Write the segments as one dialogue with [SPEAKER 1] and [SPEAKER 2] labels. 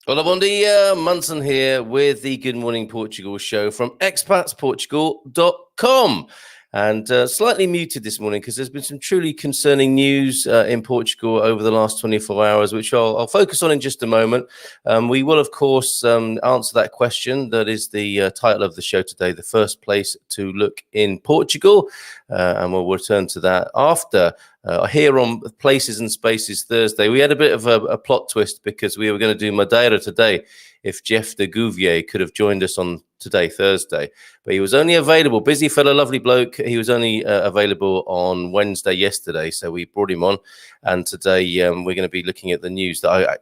[SPEAKER 1] Hola, bon dia. Munson here with the Good Morning Portugal show from expatsportugal.com. And slightly muted this morning because there's been some truly concerning news in Portugal over the last 24 hours, which I'll focus on in just a moment. We will, of course, answer that question. That is the title of the show today, the first place to look in Portugal. And we'll return to that after. Here on Places and Spaces Thursday, we had a bit of a plot twist because we were going to do Madeira today if Jeff de Gouvier could have joined us on today, Thursday. But he was only available, busy fellow, lovely bloke. He was only available on Wednesday yesterday, so we brought him on. And today we're going to be looking at the news that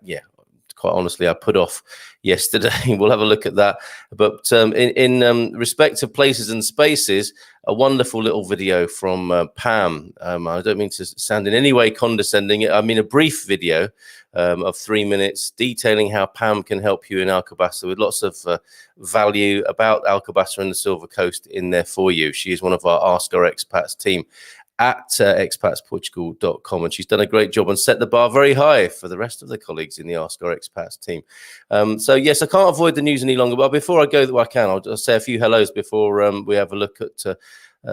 [SPEAKER 1] quite honestly, I put off yesterday. We'll have a look at that. But in respect of Places and Spaces, a wonderful little video from Pam. I don't mean to sound in any way condescending. I mean a brief video of 3 minutes detailing how Pam can help you in Alcabasa with lots of value about Alcabasa and the Silver Coast in there for you. She is one of our Ask Our Expats team at expatsportugal.com, and she's done a great job and set the bar very high for the rest of the colleagues in the Ask Our Expats team. So yes, I can't avoid the news any longer, but before I go, I'll say a few hellos before we have a look at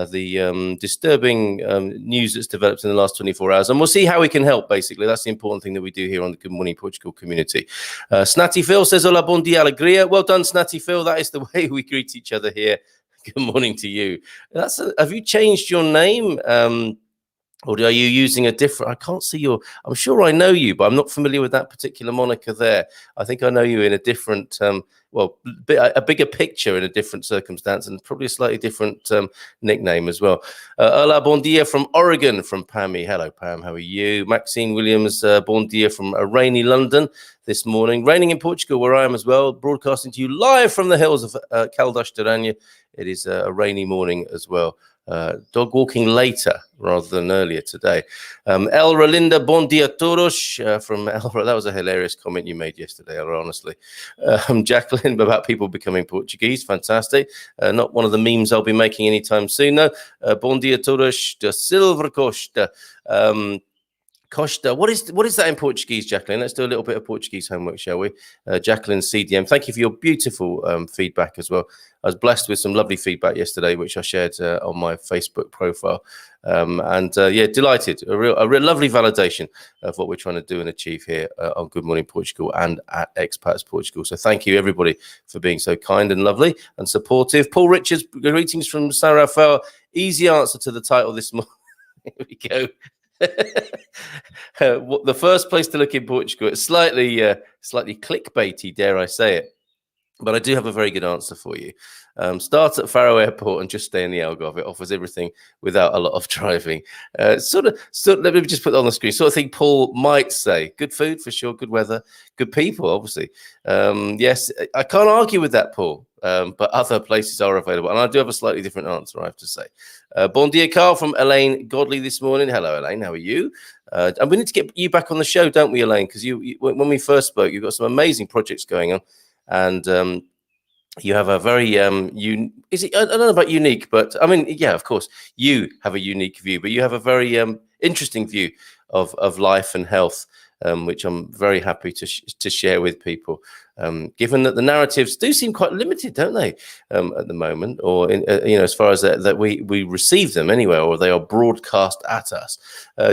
[SPEAKER 1] the disturbing news that's developed in the last 24 hours, and we'll see how we can help. Basically, that's the important thing that we do here on the Good Morning Portugal community. Snatty Phil says, "Hola, bon dia, alegria." Well done, Snatty Phil. That is the way we greet each other here. Good morning to you. Have you changed your name? Or are you using a different? I can't see your. I'm sure I know you, but I'm not familiar with that particular moniker there. I think I know you in a different, a bigger picture in a different circumstance, and probably a slightly different nickname as well. Hola, bon dia from Oregon, from Pammy. Hello, Pam. How are you? Maxine Williams, bon dia from a rainy London this morning. Raining in Portugal, where I am as well. Broadcasting to you live from the hills of Caldas de Rainha. It is a rainy morning as well. Dog walking later rather than earlier today. El Rolinda, bon dia todos from El. That was a hilarious comment you made yesterday, honestly. Jacqueline, about people becoming Portuguese. Fantastic. Not one of the memes I'll be making anytime soon, though. Bon dia todos de Silver Costa. Costa, what is that in Portuguese, Jacqueline? Let's do a little bit of Portuguese homework, shall we? Jacqueline CDM, thank you for your beautiful feedback as well. I was blessed with some lovely feedback yesterday, which I shared on my Facebook profile. Delighted. A real lovely validation of what we're trying to do and achieve here on Good Morning Portugal and at Expats Portugal. So thank you, everybody, for being so kind and lovely and supportive. Paul Richards, greetings from San Rafael. Easy answer to the title this morning. Here we go. The first place to look in Portugal. It's slightly clickbaity, dare I say it, but I do have a very good answer for you. Start at Faro Airport and just stay in the Algarve. It offers everything without a lot of driving. Let me just put it on the screen. Sort of thing Paul might say. Good food for sure, good weather, good people, obviously. Yes, I can't argue with that, Paul. But other places are available. And I do have a slightly different answer, I have to say. Bon dia, Carl, from Elaine Godley this morning. Hello, Elaine. How are you? And we need to get you back on the show, don't we, Elaine? Because you when we first spoke, you've got some amazing projects going on. And you have a very, I don't know about unique, but I mean, yeah, of course, you have a unique view, but you have a very interesting view of life and health, which I'm very happy to share with people. Given that the narratives do seem quite limited, don't they, at the moment, or as far as that we receive them anyway, or they are broadcast at us.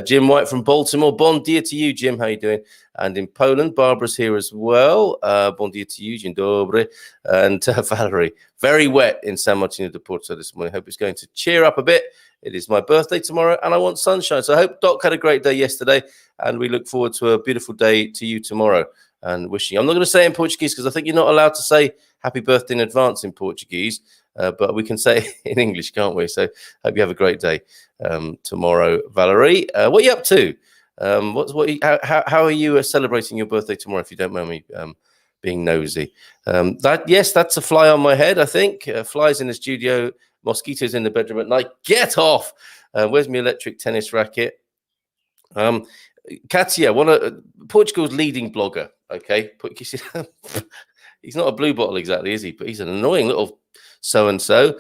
[SPEAKER 1] Jim White from Baltimore, bon dia to you, Jim. How are you doing? And in Poland, Barbara's here as well. Bon dia to you, dzień dobry. And Valerie, very wet in San Martino de Porto this morning. Hope it's going to cheer up a bit. It is my birthday tomorrow, and I want sunshine. So I hope Doc had a great day yesterday, and we look forward to a beautiful day to you tomorrow. and wishing you. I'm not going to say it in Portuguese because I think you're not allowed to say happy birthday in advance in Portuguese, but we can say it in English, can't we? So hope you have a great day tomorrow, Valerie. What are you up to? How are you celebrating your birthday tomorrow, if you don't mind me being nosy? Yes, that's a fly on my head, I think. Flies in the studio, mosquitoes in the bedroom at night. Get off! Where's my electric tennis racket? Katia, one of Portugal's leading blogger. Okay, he's not a blue bottle exactly, is he? But he's an annoying little so-and-so.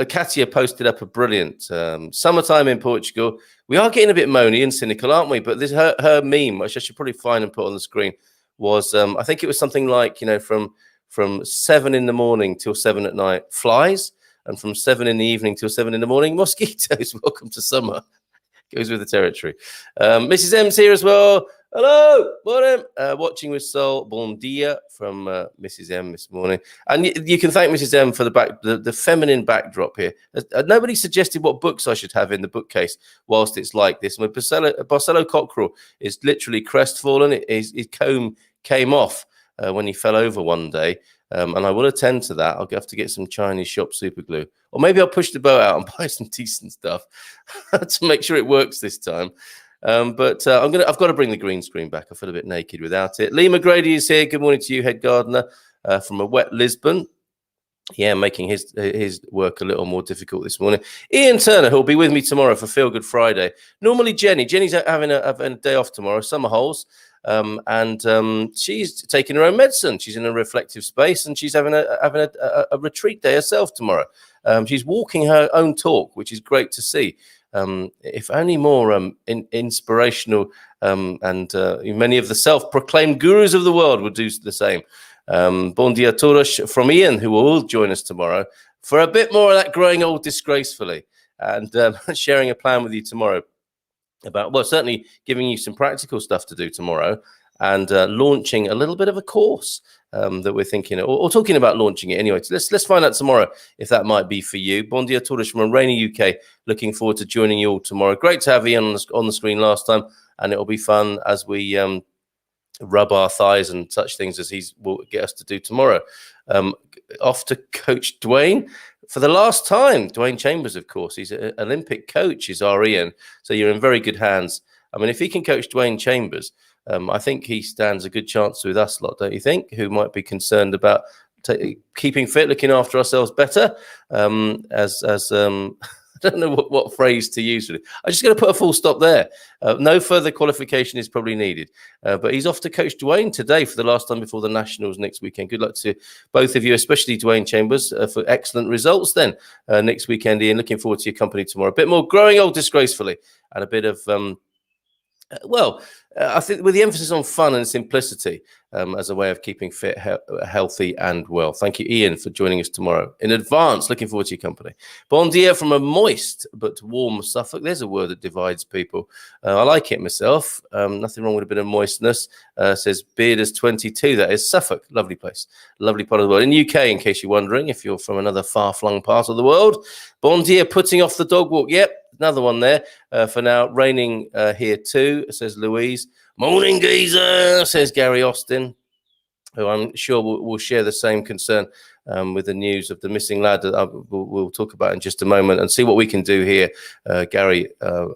[SPEAKER 1] Katia posted up a brilliant summertime in Portugal. We are getting a bit moany and cynical, aren't we? But this her meme, which I should probably find and put on the screen, was I think it was something like, from 7 in the morning till 7 at night, flies, and from 7 in the evening till 7 in the morning, mosquitoes. Welcome to summer. Goes with the territory. Mrs. M's here as well. Hello, morning. Watching with Sol. Bon dia from Mrs. M this morning. And you can thank Mrs. M for the feminine backdrop here. Nobody suggested what books I should have in the bookcase whilst it's like this. My Barcelo cockerel is literally crestfallen. His comb came off when he fell over one day. And I will attend to that. I'll have to get some Chinese shop super glue. Or maybe I'll push the boat out and buy some decent stuff to make sure it works this time. But I've got to bring the green screen back. I feel a bit naked without it. Lee McGrady is here. Good morning to you, head gardener from a wet Lisbon. Yeah, making his work a little more difficult this morning. Ian Turner, who'll be with me tomorrow for Feel Good Friday. Normally Jenny's having a day off tomorrow, summer holes. And she's taking her own medicine. She's in a reflective space, and she's having a retreat day herself tomorrow. She's walking her own talk, which is great to see. If only more inspirational and many of the self-proclaimed gurus of the world would do the same. Bon dia todos from Ian, who will join us tomorrow for a bit more of that growing old disgracefully, and sharing a plan with you tomorrow about, well, certainly giving you some practical stuff to do tomorrow, and launching a little bit of a course that we're thinking, or talking about launching it anyway. So let's find out tomorrow if that might be for you. Bon dia todos from a rainy UK. Looking forward to joining you all tomorrow. Great to have Ian on the screen last time, and it'll be fun as we rub our thighs and such things as he will get us to do tomorrow. Off to Coach Dwayne for the last time. Dwayne Chambers, of course, he's an Olympic coach, is our Ian. So you're in very good hands. I mean, if he can coach Dwayne Chambers, I think he stands a good chance with us lot, don't you think? Who might be concerned about keeping fit, looking after ourselves better. I don't know what phrase to use. I'm just going to put a full stop there. No further qualification is probably needed. But he's off to coach Dwayne today for the last time before the Nationals next weekend. Good luck to both of you, especially Dwayne Chambers, for excellent results then next weekend, Ian. Looking forward to your company tomorrow. A bit more growing old disgracefully, and a bit of I think with the emphasis on fun and simplicity as a way of keeping fit, healthy and well. Thank you, Ian, for joining us tomorrow in advance. Looking forward to your company. Bon dia from a moist but warm Suffolk. There's a word that divides people. I like it myself. Nothing wrong with a bit of moistness. Says Bearders 22. That is Suffolk. Lovely place. Lovely part of the world. In the UK, in case you're wondering, if you're from another far-flung part of the world. Bon dia, putting off the dog walk. Yep. Another one there for now. Raining here too, says Louise. Morning, geezer, says Gary Austin, who I'm sure will share the same concern with the news of the missing lad that we'll talk about in just a moment, and see what we can do here. Gary,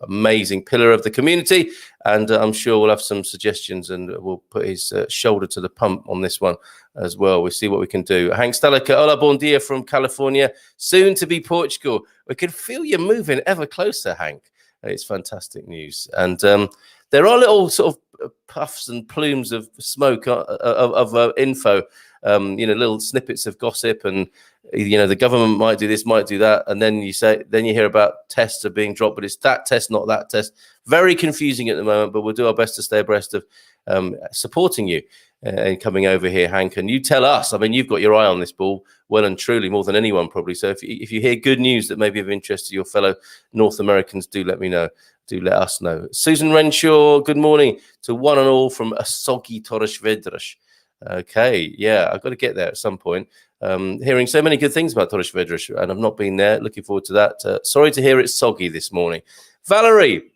[SPEAKER 1] amazing pillar of the community, and I'm sure we'll have some suggestions, and we'll put his shoulder to the pump on this one as well. We'll see what we can do. Hank Stalica, hola, bon dia from California, soon to be Portugal. We can feel you moving ever closer, Hank. It's fantastic news. And there are little sort of puffs and plumes of smoke of info, little snippets of gossip, and the government might do this, might do that, and then you hear about tests are being dropped, but it's that test, not that test. Very confusing at the moment, but we'll do our best to stay abreast of supporting you and coming over here, Hank. And you tell us. I mean, you've got your eye on this ball well and truly, more than anyone probably. So if you hear good news that may be of interest to your fellow North Americans, do let me know. Do let us know. Susan Renshaw, good morning to one and all from a soggy Torres Vedras. Okay, yeah, I've got to get there at some point. Hearing so many good things about Torres Vedras, and I've not been there. Looking forward to that. Sorry to hear it's soggy this morning. Valerie,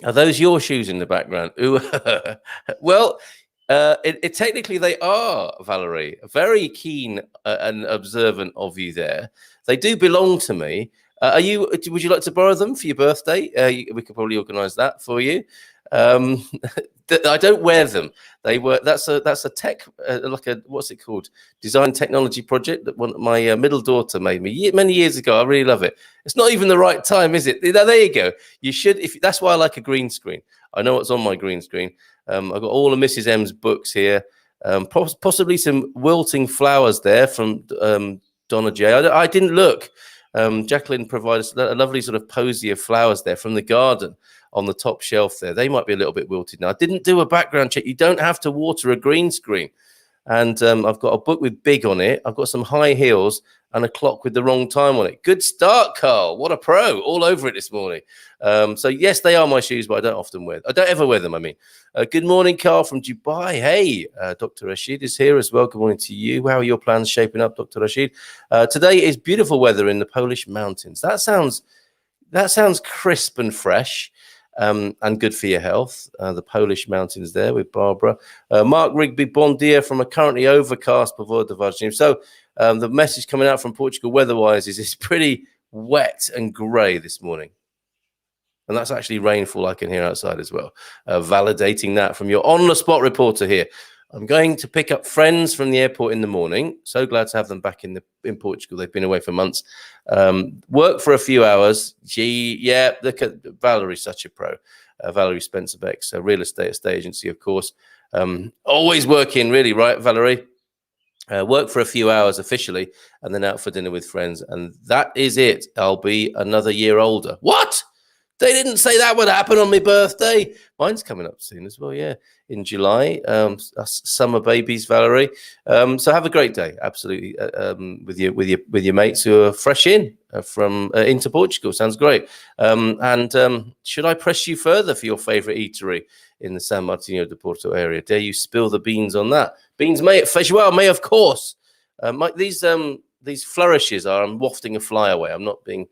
[SPEAKER 1] are those your shoes in the background? Ooh, well, Technically they are, Valerie. Very keen and observant of you there. They do belong to me. Would you like to borrow them for your birthday? We could probably organise that for you. I don't wear them. That's a tech what's it called? Design technology project that my middle daughter made me many years ago. I really love it. It's not even the right time, is it? There you go. You should. That's why I like a green screen. I know what's on my green screen. I've got all of Mrs. M's books here. Possibly some wilting flowers there from Donna J. I didn't look. Jacqueline provides a lovely sort of posy of flowers there from the garden on the top shelf there. They might be a little bit wilted now. I didn't do a background check. You don't have to water a green screen. And I've got a book with big on it. I've got some high heels and a clock with the wrong time on it. Good start, Carl. What a pro. All over it this morning. So, yes, they are my shoes, but I don't often wear them. I don't ever wear them, I mean. Good morning, Carl from Dubai. Hey, Dr. Rashid is here as well. Good morning to you. How are your plans shaping up, Dr. Rashid? Today is beautiful weather in the Polish mountains. That sounds crisp and fresh. And good for your health. The Polish mountains there with Barbara. Mark Rigby, bon dia from a currently overcast Povoa de Varzim. So the message coming out from Portugal weather-wise is it's pretty wet and grey this morning. And that's actually rainfall I can hear outside as well. Validating that from your on-the-spot reporter here. I'm going to pick up friends from the airport in the morning. So glad to have them back in Portugal. They've been away for months. Work for a few hours. Look at Valerie's such a pro. Valerie Spencer-Beck, real estate agency, of course. Always working, really, right, Valerie? Work for a few hours officially, and then out for dinner with friends. And that is it. I'll be another year older. What? They didn't say that would happen on my birthday. Mine's coming up soon as well, yeah, in July. Summer babies, Valerie. So have a great day, absolutely, with your mates who are fresh from into Portugal. Sounds great. And should I press you further for your favourite eatery in the San Martino de Porto area? Dare you spill the beans on that? Beans may at Feijoal, may of course. These flourishes are. I'm wafting a fly away. I'm not being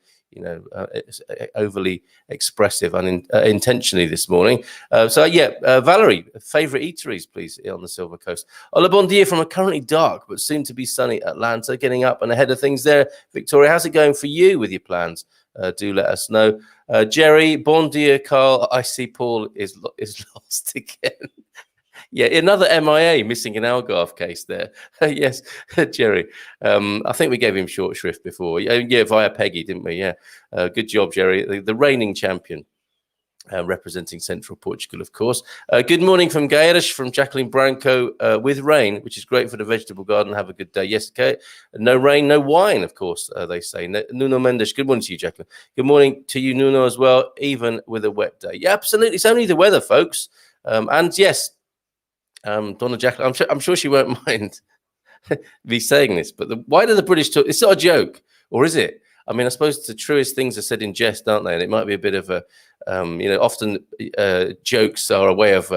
[SPEAKER 1] overly expressive unintentionally this morning. Valerie, favourite eateries, please, on the Silver Coast. Hola, bon dia from a currently dark but soon to be sunny Atlanta, getting up and ahead of things there. Victoria, how's it going for you with your plans? Do let us know. Jerry, bon dia, Carl. I see Paul is lost again. Yeah, another MIA, missing an Algarve case there. Yes, Jerry. I think we gave him short shrift before. Yeah, via Peggy, didn't we? Yeah. Good job, Jerry. The reigning champion. Representing Central Portugal, of course. Good morning from Gairish, from Jacqueline Branco, with rain, which is great for the vegetable garden. Have a good day. Yes, okay. No rain, no wine, of course, they say. Nuno Mendes, good morning to you, Jacqueline. Good morning to you, Nuno, as well, even with a wet day. Yeah, absolutely. It's only the weather, folks. And yes, Donna Jacqueline, I'm sure she won't mind me saying this, but why do the British talk? It's not a joke, or is it? I mean, I suppose the truest things are said in jest, aren't they? And it might be a bit of a, often jokes are a way of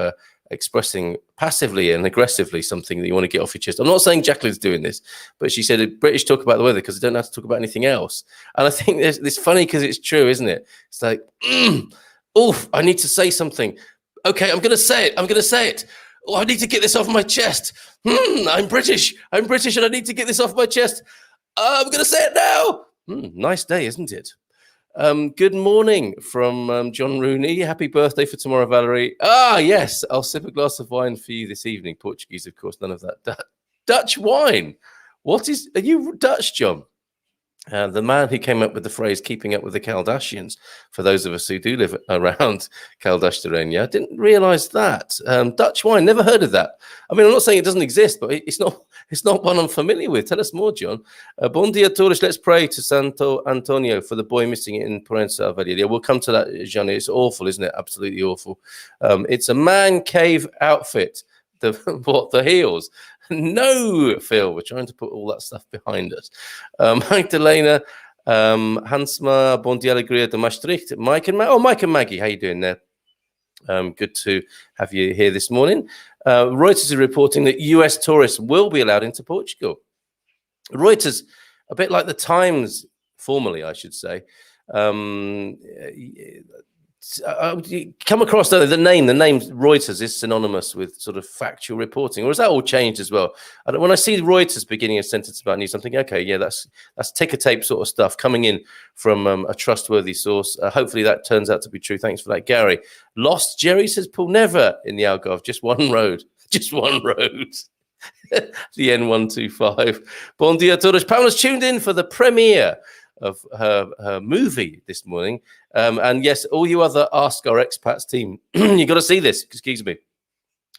[SPEAKER 1] expressing passively and aggressively something that you want to get off your chest. I'm not saying Jacqueline's doing this, but she said the British talk about the weather because they don't have to talk about anything else. And I think it's funny because it's true, isn't it? It's like, oof, I need to say something. Okay, I'm going to say it. Oh, I need to get this off my chest. I'm British and I need to get this off my chest. I'm going to say it now. Nice day, isn't it? Good morning from John Rooney. Happy birthday for tomorrow, Valerie. Yes, I'll sip a glass of wine for you this evening. Portuguese, of course, none of that. Dutch wine. Are you Dutch, John? The man who came up with the phrase "keeping up with the Kardashians," for those of us who do live around Caldas-Terrenia, I didn't realise that. Dutch wine, never heard of that. I mean, I'm not saying it doesn't exist, but it's not one I'm familiar with. Tell us more, John. Bon dia, todos. Let's pray to Santo Antonio for the boy missing in Proença Avalia. We'll come to that, Johnny. It's awful, isn't it? Absolutely awful. It's a man cave outfit. The heels. No, Phil, we're trying to put all that stuff behind us. Magdalena, Hansma, Bon dia Alegria de Maastricht, Mike and Maggie, how you doing there? Good to have you here this morning. Reuters is reporting that US tourists will be allowed into Portugal. Reuters, a bit like the Times, formerly, I should say, You come across the name Reuters is synonymous with sort of factual reporting, or has that all changed as well? When I see Reuters beginning a sentence about news, I'm thinking, okay, yeah, that's ticker tape sort of stuff coming in from a trustworthy source. Hopefully that turns out to be true. Thanks for that, Gary. Lost Jerry, says Paul. Never in the Algarve, just one road, just one road. The N125. Bon dia todos. Pamela's tuned in for the premiere of her movie this morning. And yes, all you other Ask Our Expats team, you got to see this, excuse me.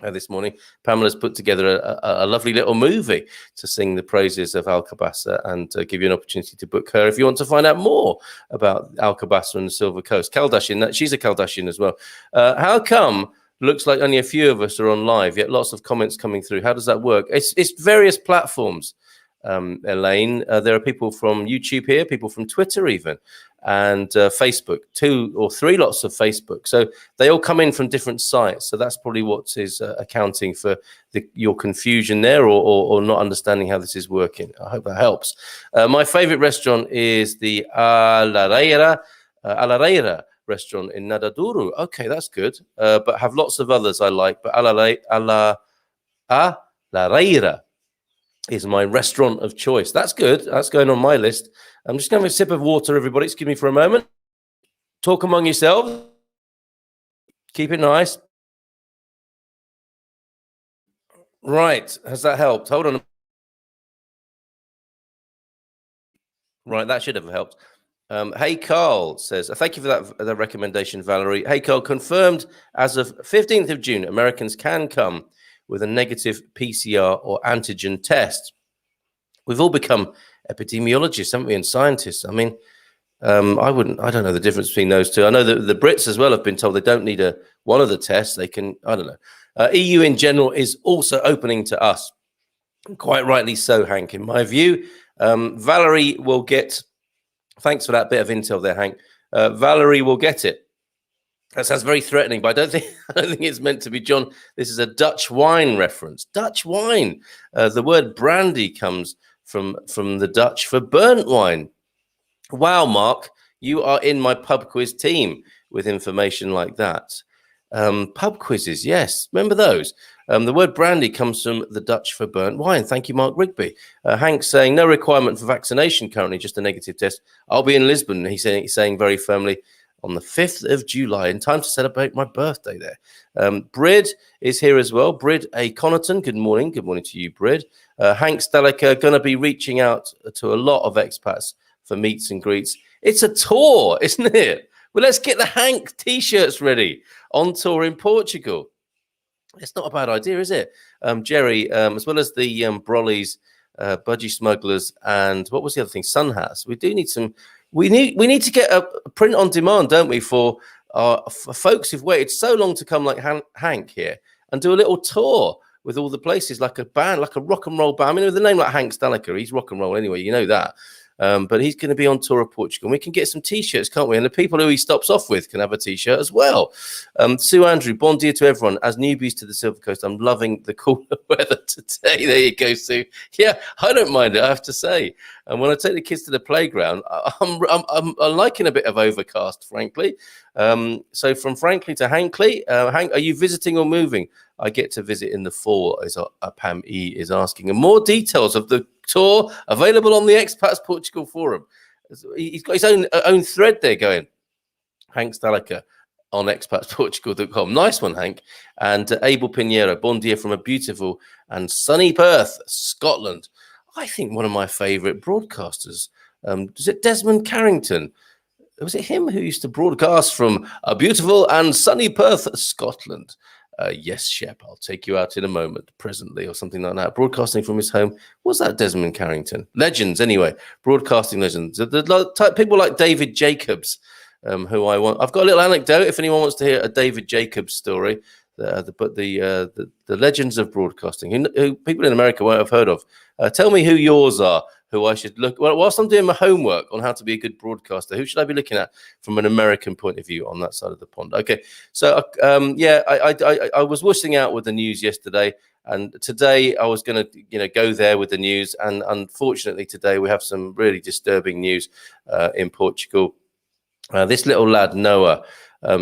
[SPEAKER 1] This morning, Pamela's put together a lovely little movie to sing the praises of Alcabasa and give you an opportunity to book her if you want to find out more about Alcabasa and the Silver Coast. Kaldashian, she's a Kaldashian as well. How come looks like only a few of us are on live, yet lots of comments coming through? How does that work? It's various platforms, Elaine. There are people from YouTube here, people from Twitter even, and Facebook, 2 or 3 lots of Facebook. So they all come in from different sites. So that's probably what is accounting for your confusion there, or not understanding how this is working. I hope that helps. My favorite restaurant is the Alareira restaurant in Nadaduru. Okay, that's good. But have lots of others I like. But Alareira is my restaurant of choice. That's good. That's going on my list. I'm just going to have a sip of water, everybody. Excuse me for a moment. Talk among yourselves. Keep it nice. Right. Has that helped? Hold on. Right. That should have helped. Hey, Carl says, thank you for that recommendation, Valerie. Hey, Carl, confirmed as of 15th of June, Americans can come with a negative PCR or antigen test. We've all become epidemiologists, haven't we, and scientists? I mean, I don't know the difference between those two. I know that the Brits as well have been told they don't need one of the tests. They can, I don't know. EU in general is also opening to us. Quite rightly so, Hank, in my view. Valerie will get, thanks for that bit of intel there, Hank. Valerie will get it. That sounds very threatening, but I don't think it's meant to be, John. This is a Dutch wine reference. Dutch wine. The word brandy comes from the Dutch for burnt wine. Wow, Mark, you are in my pub quiz team with information like that. Pub quizzes, yes. Remember those? The word brandy comes from the Dutch for burnt wine. Thank you, Mark Rigby. Hank saying no requirement for vaccination currently, just a negative test. I'll be in Lisbon, he's saying very firmly, on the 5th of July, in time to celebrate my birthday there. Brid is here as well. Brid A. Connaughton, good morning. Good morning to you, Brid. Hank Staliker, going to be reaching out to a lot of expats for meets and greets. It's a tour, isn't it? Well, let's get the Hank T-shirts ready on tour in Portugal. It's not a bad idea, is it? Jerry, as well as the Brollies, Budgie Smugglers, and what was the other thing? Sun Hats. We do need some... We need to get a print on demand, don't we, for folks who've waited so long to come like Hank here and do a little tour with all the places, like a band, like a rock and roll band. I mean, with a name like Hank Staliker, he's rock and roll anyway, you know that. But he's going to be on tour of Portugal. And we can get some T-shirts, can't we? And the people who he stops off with can have a T-shirt as well. Sue Andrew, bon dia to everyone. As newbies to the Silver Coast, I'm loving the cooler weather today. There you go, Sue. Yeah, I don't mind it, I have to say. And when I take the kids to the playground, I'm liking a bit of overcast, frankly. So from Frankly to Hankley, Hank, are you visiting or moving? I get to visit in the fall, as Pam E is asking. And more details of the tour available on the Expats Portugal forum. He's got his own thread there going. Hank Staliker on expatsportugal.com. Nice one, Hank. And Abel Pinheiro, bon dia from a beautiful and sunny Perth, Scotland. I think one of my favourite broadcasters. Was it Desmond Carrington? Was it him who used to broadcast from a beautiful and sunny Perth, Scotland? Yes, Shep, I'll take you out in a moment, presently, or something like that. Broadcasting from his home. Was that Desmond Carrington? Legends, anyway. Broadcasting legends. The people like David Jacobs, who I want. I've got a little anecdote if anyone wants to hear a David Jacobs story. The legends of broadcasting, who people in America won't have heard of. Tell me who yours are, who I should look. Well, whilst I'm doing my homework on how to be a good broadcaster, who should I be looking at from an American point of view on that side of the pond? Okay, so I was wishing out with the news yesterday, and today I was going to go there with the news, and unfortunately today we have some really disturbing news in Portugal. This little lad Noah.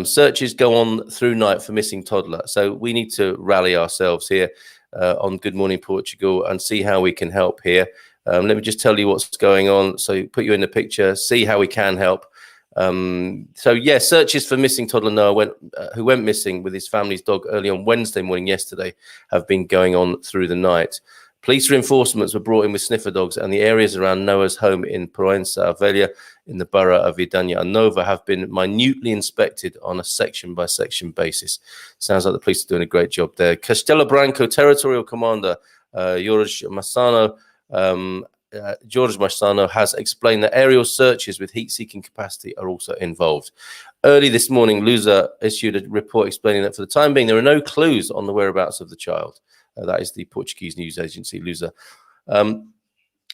[SPEAKER 1] Searches go on through night for missing toddler. So we need to rally ourselves here on Good Morning Portugal and see how we can help here. Let me just tell you what's going on. So put you in the picture, see how we can help. So yeah, searches for missing toddler Noah who went missing with his family's dog early on Wednesday morning yesterday have been going on through the night. Police reinforcements were brought in with sniffer dogs, and the areas around Noah's home in Proença Velha in the borough of Vidania and Nova have been minutely inspected on a section-by-section basis. Sounds like the police are doing a great job there. Castelo Branco Territorial Commander Jorge Massano has explained that aerial searches with heat-seeking capacity are also involved. Early this morning, Lusa issued a report explaining that for the time being, there are no clues on the whereabouts of the child. That is the Portuguese news agency, Lusa.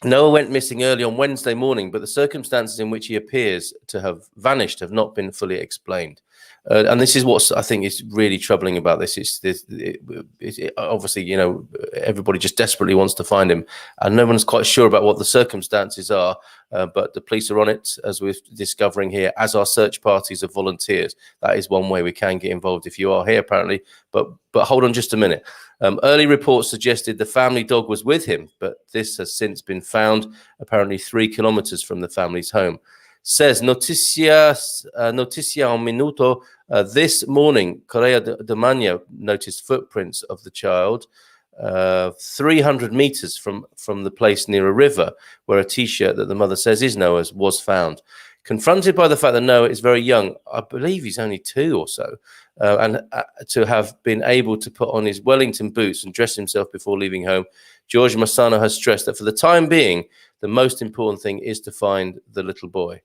[SPEAKER 1] Noah went missing early on Wednesday morning, but the circumstances in which he appears to have vanished have not been fully explained. And this is what I think is really troubling about this. Obviously, you know, everybody just desperately wants to find him, and no one's quite sure about what the circumstances are. But the police are on it, as we're discovering here, as are search parties of volunteers. That is one way we can get involved if you are here, apparently. But hold on just a minute. Early reports suggested the family dog was with him, but this has since been found apparently 3 kilometers from the family's home. Says Noticia un Minuto, this morning, Correia de Manhã noticed footprints of the child 300 meters from the place near a river where a T-shirt that the mother says is Noah's was found. Confronted by the fact that Noah is very young, I believe he's only 2 or so, and to have been able to put on his Wellington boots and dress himself before leaving home, Jorge Massano has stressed that for the time being, the most important thing is to find the little boy.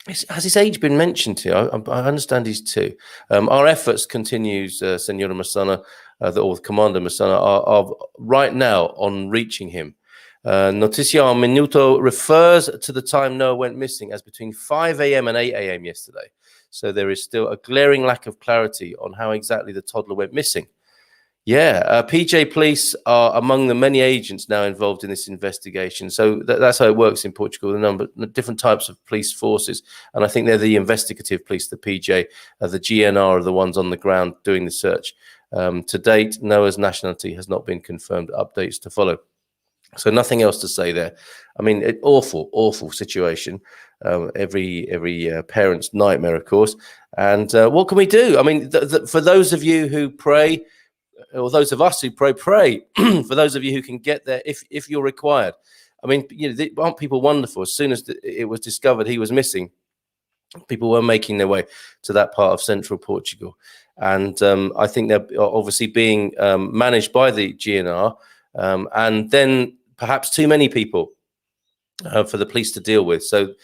[SPEAKER 1] Has his age been mentioned here? I understand he's 2. Our efforts continues, Senora Massano, or Commander Massano, are right now on reaching him. Noticia un Minuto refers to the time Noah went missing as between 5 a.m. and 8 a.m. yesterday. So there is still a glaring lack of clarity on how exactly the toddler went missing. Yeah, PJ police are among the many agents now involved in this investigation. So that's how it works in Portugal, the different types of police forces. And I think they're the investigative police, the PJ, the GNR are the ones on the ground doing the search. To date, Noah's nationality has not been confirmed. Updates to follow. So nothing else to say there. I mean, awful situation. Every parent's nightmare, of course. And what can we do? I mean, for those of you who pray, or those of us who pray, for those of you who can get there if you're required. I mean, you know, aren't people wonderful? As soon as it was discovered he was missing, people were making their way to that part of central Portugal. And I think they're obviously being managed by the GNR, and then perhaps too many people for the police to deal with. So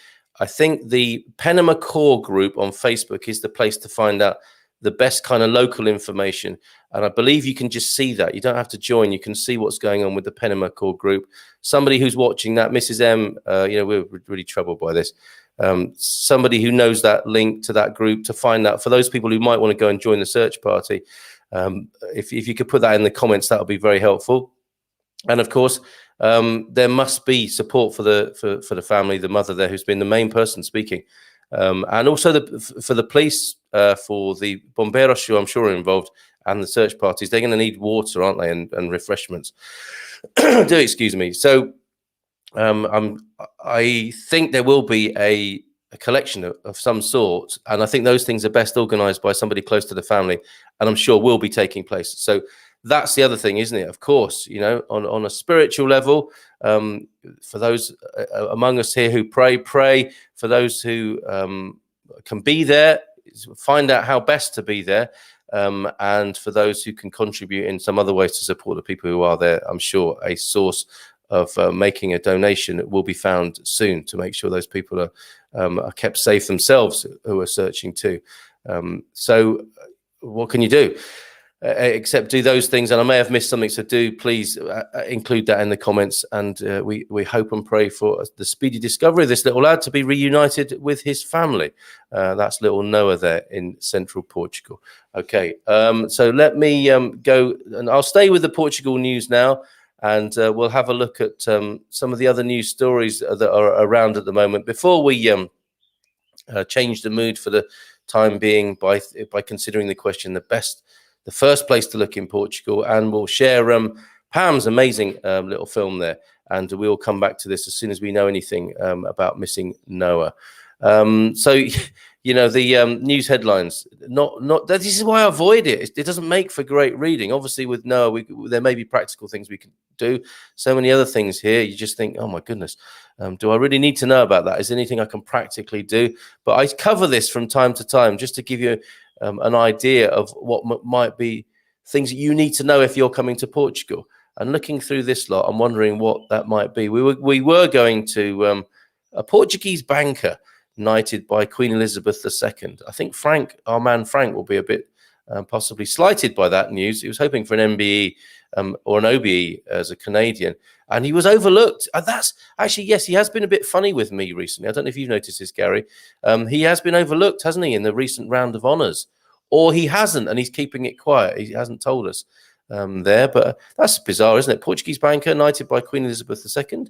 [SPEAKER 1] I think the Panama Core group on Facebook is the place to find out the best kind of local information. And I believe you can just see that. You don't have to join. You can see what's going on with the Panama Core group. Somebody who's watching that, Mrs. M, you know, we're really troubled by this. Somebody who knows that link to that group to find out, for those people who might want to go and join the search party, if you could put that in the comments, that would be very helpful. And of course, there must be support for the family, the mother there, who's been the main person speaking. And also for the police, for the bomberos who I'm sure are involved, and the search parties, they're going to need water, aren't they, and refreshments. Do excuse me. So I think there will be a collection of some sort, and I think those things are best organised by somebody close to the family, and I'm sure will be taking place. So that's the other thing, isn't it? Of course, you know, on a spiritual level, for those among us here who pray. For those who can be there, find out how best to be there. And for those who can contribute in some other ways to support the people who are there, I'm sure a source of making a donation will be found soon to make sure those people are kept safe themselves who are searching too. So what can you do? Except do those things, and I may have missed something, so do please include that in the comments, and we hope and pray for the speedy discovery of this little lad to be reunited with his family. That's little Noah there in central Portugal. Okay, so let me go, and I'll stay with the Portugal news now, and we'll have a look at some of the other news stories that are around at the moment before we change the mood for the time being by considering the question the first place to look in Portugal. And we'll share Pam's amazing little film there, and we'll come back to this as soon as we know anything about missing Noah. So the news headlines, this is why I avoid it. It doesn't make for great reading. Obviously with Noah, there may be practical things we can do. So many other things here, you just think, oh my goodness, do I really need to know about that? Is there anything I can practically do? But I cover this from time to time just to give you an idea of what might be things that you need to know if you're coming to Portugal. And looking through this lot, I'm wondering what that might be. We were going to a Portuguese banker knighted by Queen Elizabeth II. I think our man Frank, will be a bit possibly slighted by that news. He was hoping for an MBE or an OBE as a Canadian, and he was overlooked. And that's actually, yes, he has been a bit funny with me recently. I don't know if you've noticed this, Gary. He has been overlooked, hasn't he, in the recent round of honours? Or he hasn't, and he's keeping it quiet. He hasn't told us there, but that's bizarre, isn't it? Portuguese banker knighted by Queen Elizabeth II.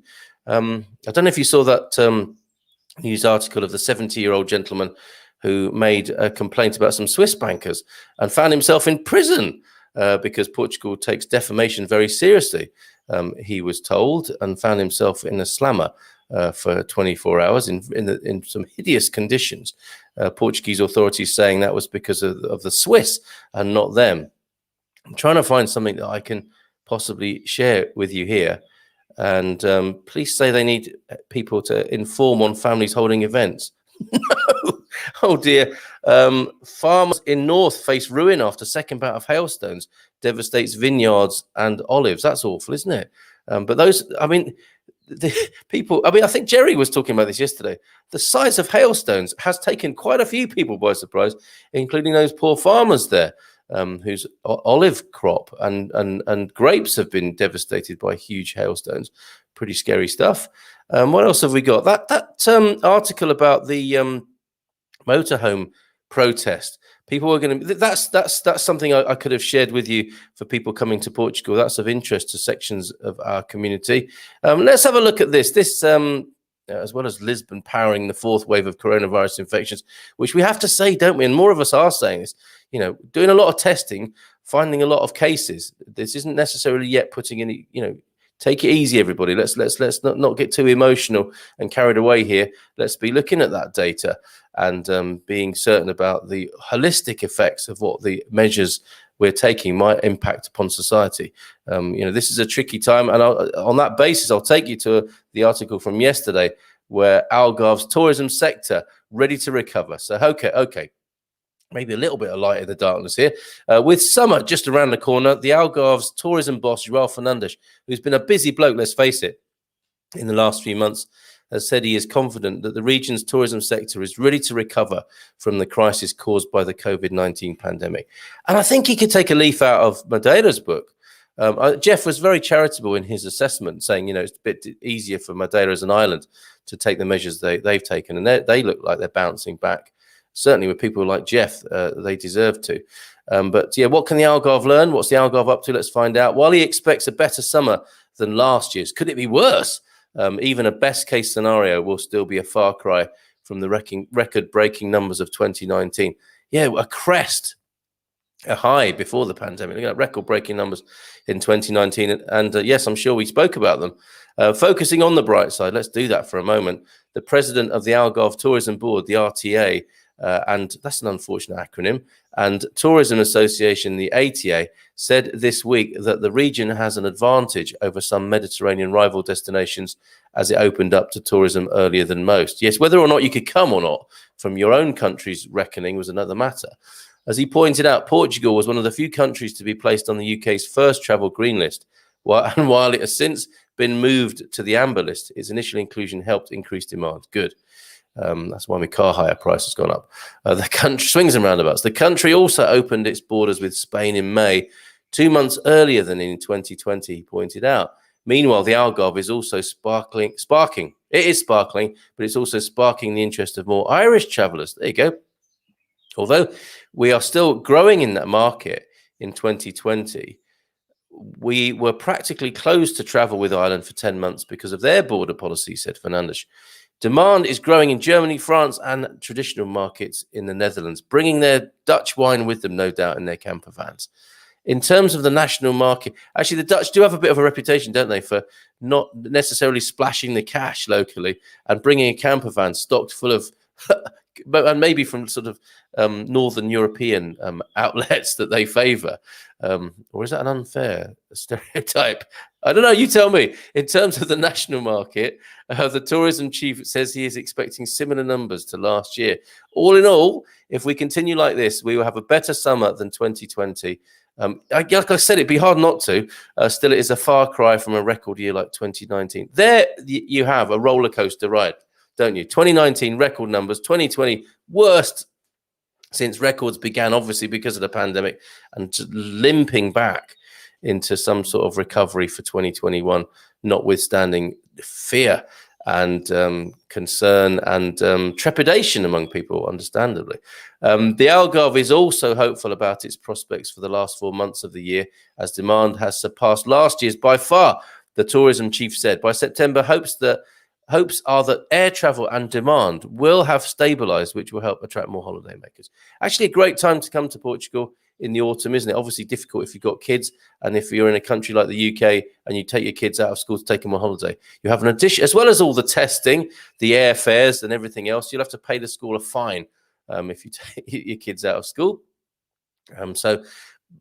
[SPEAKER 1] I don't know if you saw that news article of the 70-year-old gentleman who made a complaint about some Swiss bankers and found himself in prison because Portugal takes defamation very seriously, he was told, and found himself in a slammer for 24 hours in some hideous conditions. Portuguese authorities saying that was because of the Swiss and not them. I'm trying to find something that I can possibly share with you here. And police say they need people to inform on families holding events. No. Oh dear. Farmers in North face ruin after second bout of hailstones devastates vineyards and olives. That's awful, isn't it? But those, the people, I think Jerry was talking about this yesterday. The size of hailstones has taken quite a few people by surprise, including those poor farmers there. Whose olive crop and grapes have been devastated by huge hailstones. Pretty scary stuff. What else have we got? That article about the motorhome protest. People were going to. That's something I could have shared with you for people coming to Portugal. That's of interest to sections of our community. Let's have a look at this. This. As well as Lisbon powering the fourth wave of coronavirus infections, which we have to say, don't we? And more of us are saying this, doing a lot of testing, finding a lot of cases. This isn't necessarily yet putting any, take it easy, everybody. Let's not get too emotional and carried away here. Let's be looking at that data and being certain about the holistic effects of what the measures we're taking might impact upon society. This is a tricky time, and on that basis, I'll take you to the article from yesterday where Algarve's tourism sector ready to recover. So, okay, maybe a little bit of light in the darkness here. With summer just around the corner, the Algarve's tourism boss, João Fernandes, who's been a busy bloke, let's face it, in the last few months, has said he is confident that the region's tourism sector is ready to recover from the crisis caused by the COVID-19 pandemic. And I think he could take a leaf out of Madeira's book. Jeff was very charitable in his assessment, saying, it's a bit easier for Madeira as an island to take the measures they've taken. And they look like they're bouncing back. Certainly with people like Jeff, they deserve to. But what can the Algarve learn? What's the Algarve up to? Let's find out. While he expects a better summer than last year's, could it be worse? Even a best case scenario will still be a far cry from the record-breaking numbers of 2019. Yeah, a crest, a high before the pandemic. Look at that, record-breaking numbers in 2019. And yes, I'm sure we spoke about them. Focusing on the bright side, let's do that for a moment. The president of the Algarve Tourism Board, the RTA, and that's an unfortunate acronym, and Tourism Association, the ATA, said this week that the region has an advantage over some Mediterranean rival destinations as it opened up to tourism earlier than most. Yes, whether or not you could come or not from your own country's reckoning was another matter. As he pointed out, Portugal was one of the few countries to be placed on the UK's first travel green list, and while it has since been moved to the amber list, its initial inclusion helped increase demand. Good. That's why my car hire price has gone up. The country swings and roundabouts. The country also opened its borders with Spain in May, 2 months earlier than in 2020, he pointed out. Meanwhile, the Algarve is also sparkling. It is sparkling, but it's also sparking the interest of more Irish travellers. There you go. Although we are still growing in that market in 2020, we were practically closed to travel with Ireland for 10 months because of their border policy, said Fernandes. Demand is growing in Germany, France, and traditional markets in the Netherlands, bringing their Dutch wine with them, no doubt, in their camper vans. In terms of the national market, actually, the Dutch do have a bit of a reputation, don't they, for not necessarily splashing the cash locally and bringing a camper van stocked full of, and maybe from sort of Northern European outlets that they favour. Or is that an unfair stereotype? I don't know. You tell me. In terms of the national market, the tourism chief says he is expecting similar numbers to last year. All in all, if we continue like this, we will have a better summer than 2020. Like I said, it'd be hard not to. Still, it is a far cry from a record year like 2019. There you have a roller coaster ride, don't you? 2019 record numbers, 2020 worst since records began, obviously because of the pandemic, and just limping back into some sort of recovery for 2021, notwithstanding fear and concern and trepidation among people, understandably. The Algarve is also hopeful about its prospects for the last 4 months of the year, as demand has surpassed last year's by far, the tourism chief said. By September, hopes are that air travel and demand will have stabilized, which will help attract more holidaymakers. Actually, a great time to come to Portugal in the autumn, isn't it? Obviously difficult if you've got kids, and if you're in a country like the UK and you take your kids out of school to take them on holiday, you have an addition, as well as all the testing, the airfares and everything else, you'll have to pay the school a fine if you take your kids out of school. So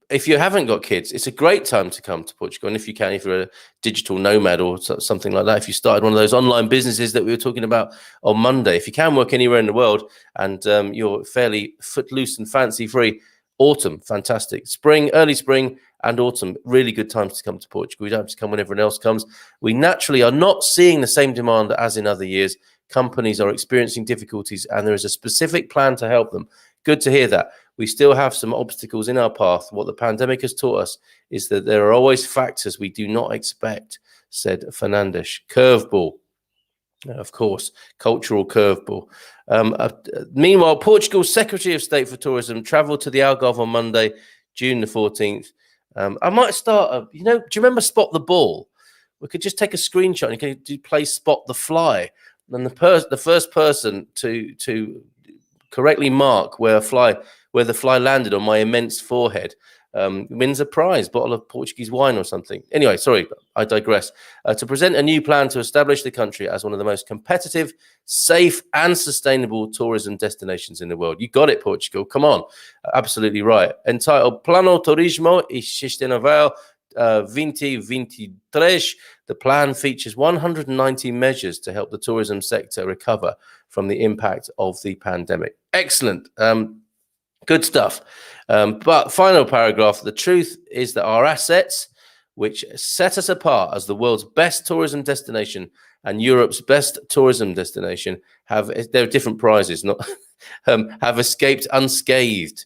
[SPEAKER 1] if you haven't got kids, it's a great time to come to Portugal. And if you can, if you're a digital nomad or something like that, if you started one of those online businesses that we were talking about on Monday, if you can work anywhere in the world and you're fairly footloose and fancy free, autumn, fantastic. Spring, early spring and autumn, really good times to come to Portugal. You don't have to come when everyone else comes. We naturally are not seeing the same demand as in other years. Companies are experiencing difficulties and there is a specific plan to help them. Good to hear that. We still have some obstacles in our path. What the pandemic has taught us is that there are always factors we do not expect, said Fernandes. Curveball. Of course, cultural curveball. Meanwhile, Portugal's Secretary of State for Tourism travelled to the Algarve on Monday, June the 14th. I might start, do you remember Spot the Ball? We could just take a screenshot and you can play Spot the Fly. And the first person to correctly mark where the fly landed on my immense forehead wins a prize, bottle of Portuguese wine or something. Anyway, sorry, I digress. To present a new plan to establish the country as one of the most competitive, safe and sustainable tourism destinations in the world. You got it, Portugal. Come on. Absolutely right. Entitled Plano Turismo e Sustentável 2023, the plan features 190 measures to help the tourism sector recover from the impact of the pandemic. Excellent. Good stuff. But final paragraph, the truth is that our assets, which set us apart as the world's best tourism destination and Europe's best tourism destination, there are different prizes, not have escaped unscathed.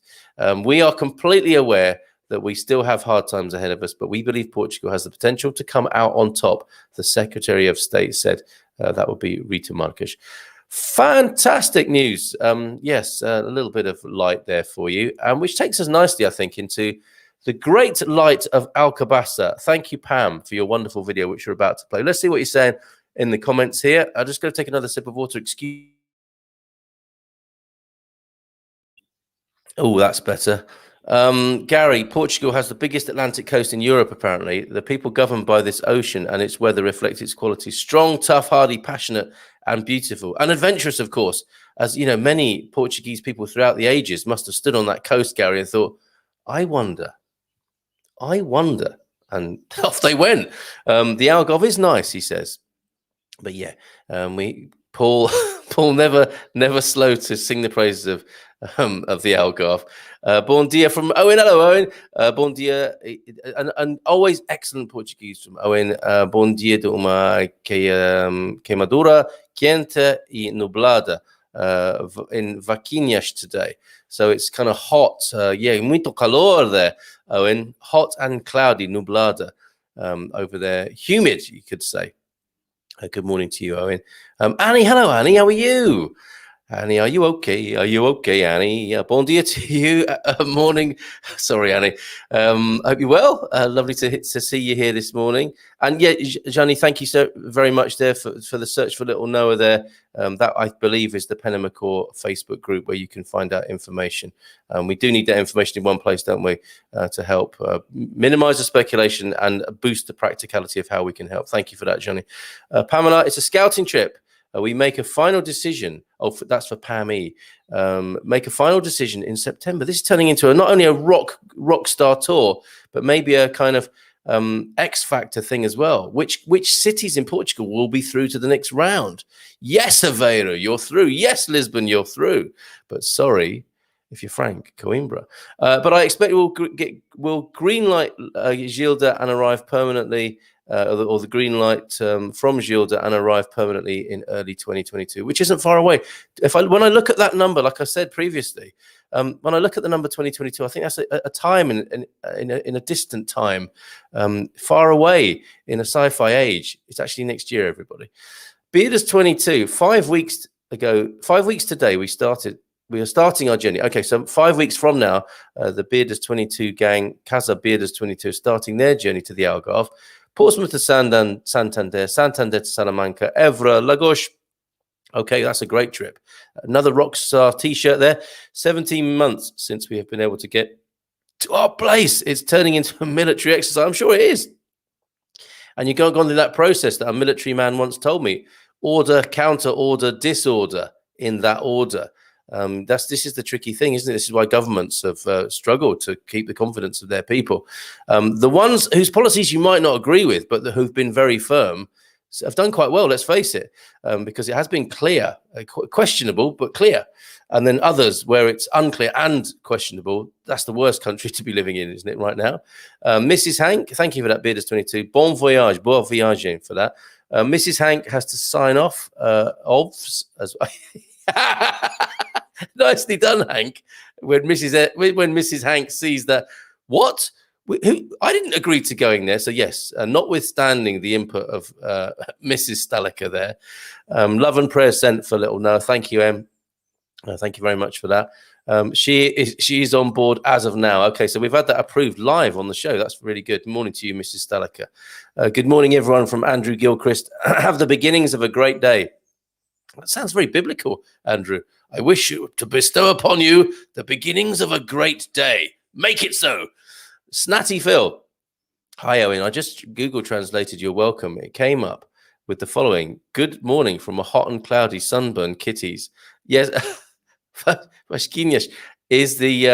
[SPEAKER 1] We are completely aware that we still have hard times ahead of us, but we believe Portugal has the potential to come out on top, the Secretary of State said. That would be Rita Marques. Fantastic news. Yes, a little bit of light there for you, which takes us nicely, I think, into the great light of Alcabasa. Thank you, Pam, for your wonderful video, which you're about to play. Let's see what you're saying in the comments here. I'm just going to take another sip of water. Excuse. Oh, that's better. Gary, Portugal has the biggest Atlantic coast in Europe, apparently. The people governed by this ocean and its weather reflect its qualities. Strong, tough, hardy, passionate, and beautiful. And adventurous, of course. As you know, many Portuguese people throughout the ages must have stood on that coast, Gary, and thought, I wonder. And off they went. The Algarve is nice, he says. But yeah, Paul never slow to sing the praises of the Algarve. Bom dia from Owen. Hello, Owen. Bom dia. And always excellent Portuguese from Owen. Bom dia de uma queimadura quente e nublada in Vaquinhas today. So it's kind of hot. Muito calor there, Owen. Hot and cloudy, nublada over there. Humid, you could say. Good morning to you, Owen. Annie, hello, Annie. How are you? Annie, are you okay? Are you okay, Annie? Yeah, bon dia to you. Morning. Sorry, Annie. Hope you're well. Lovely to see you here this morning. And yeah, Johnny, thank you so very much there for the search for little Noah there. That I believe is the Penamacore Facebook group where you can find out information. We do need that information in one place, don't we, to help minimize the speculation and boost the practicality of how we can help. Thank you for that, Johnny. Pamela, it's a scouting trip. We make a final decision. That's for PAME. Make a final decision in September. This is turning into not only a rock star tour, but maybe a kind of X Factor thing as well. Which cities in Portugal will be through to the next round? Yes, Aveiro, you're through. Yes, Lisbon, you're through. But sorry, if you're Frank, Coimbra. But I expect we'll green light Gilda and arrive permanently. Or the green light from Gilda and arrive permanently in early 2022, which isn't far away. When I look at that number, like I said previously, when I look at the number 2022, I think that's a time in a distant time, far away in a sci-fi age. It's actually next year, everybody. Bearders 22, 5 weeks ago, 5 weeks today, we are starting our journey. Okay, so 5 weeks from now, the Bearders 22 gang, Casa Bearders 22, are starting their journey to the Algarve. Portsmouth to Santander, Santander to Salamanca, Évora, Lagos. Okay, that's a great trip. Another Rockstar t-shirt there. 17 months since we have been able to get to our place. It's turning into a military exercise. I'm sure it is. And you've gone through that process that a military man once told me. Order, counter order, disorder in that order. This is the tricky thing, isn't it? This is why governments have struggled to keep the confidence of their people. The ones whose policies you might not agree with, but who've been very firm, have done quite well, let's face it, because it has been clear, questionable, but clear. And then others where it's unclear and questionable, that's the worst country to be living in, isn't it, right now? Mrs. Hank, thank you for that, Bearders 22. Bon voyage for that. Mrs. Hank has to sign off as well. Nicely done, Hank. When Mrs. Hank sees that, what? I didn't agree to going there. So yes, notwithstanding the input of Mrs. Staliker there, love and prayers sent for little Noah. Thank you, Em. Thank you very much for that. She is on board as of now. Okay, so we've had that approved live on the show. That's really good. Good morning to you, Mrs. Staliker. Good morning, everyone, from Andrew Gilchrist. Have the beginnings of a great day. That sounds very biblical, Andrew. I wish you to bestow upon you the beginnings of a great day. Make it so. Snatty Phil. Hi, Owen. I just Google translated your welcome. It came up with the following. Good morning from a hot and cloudy sunburned kitties. Yes. Vasquinhas is the,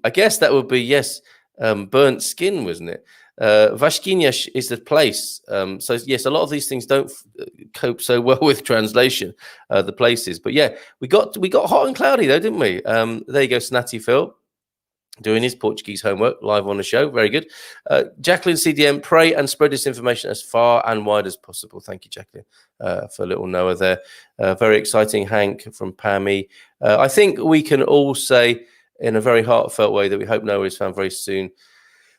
[SPEAKER 1] I guess that would be, yes, burnt skin, wasn't it? Vasquinhas is the place. So yes, a lot of these things don't cope so well with translation, the places. But yeah, we got hot and cloudy though, didn't we? There you go, Snatty Phil, doing his Portuguese homework live on the show. Very good. Jacqueline CDM, pray and spread this information as far and wide as possible. Thank you, Jacqueline, for little Noah there. Very exciting, Hank from PAMI. I think we can all say in a very heartfelt way that we hope Noah is found very soon.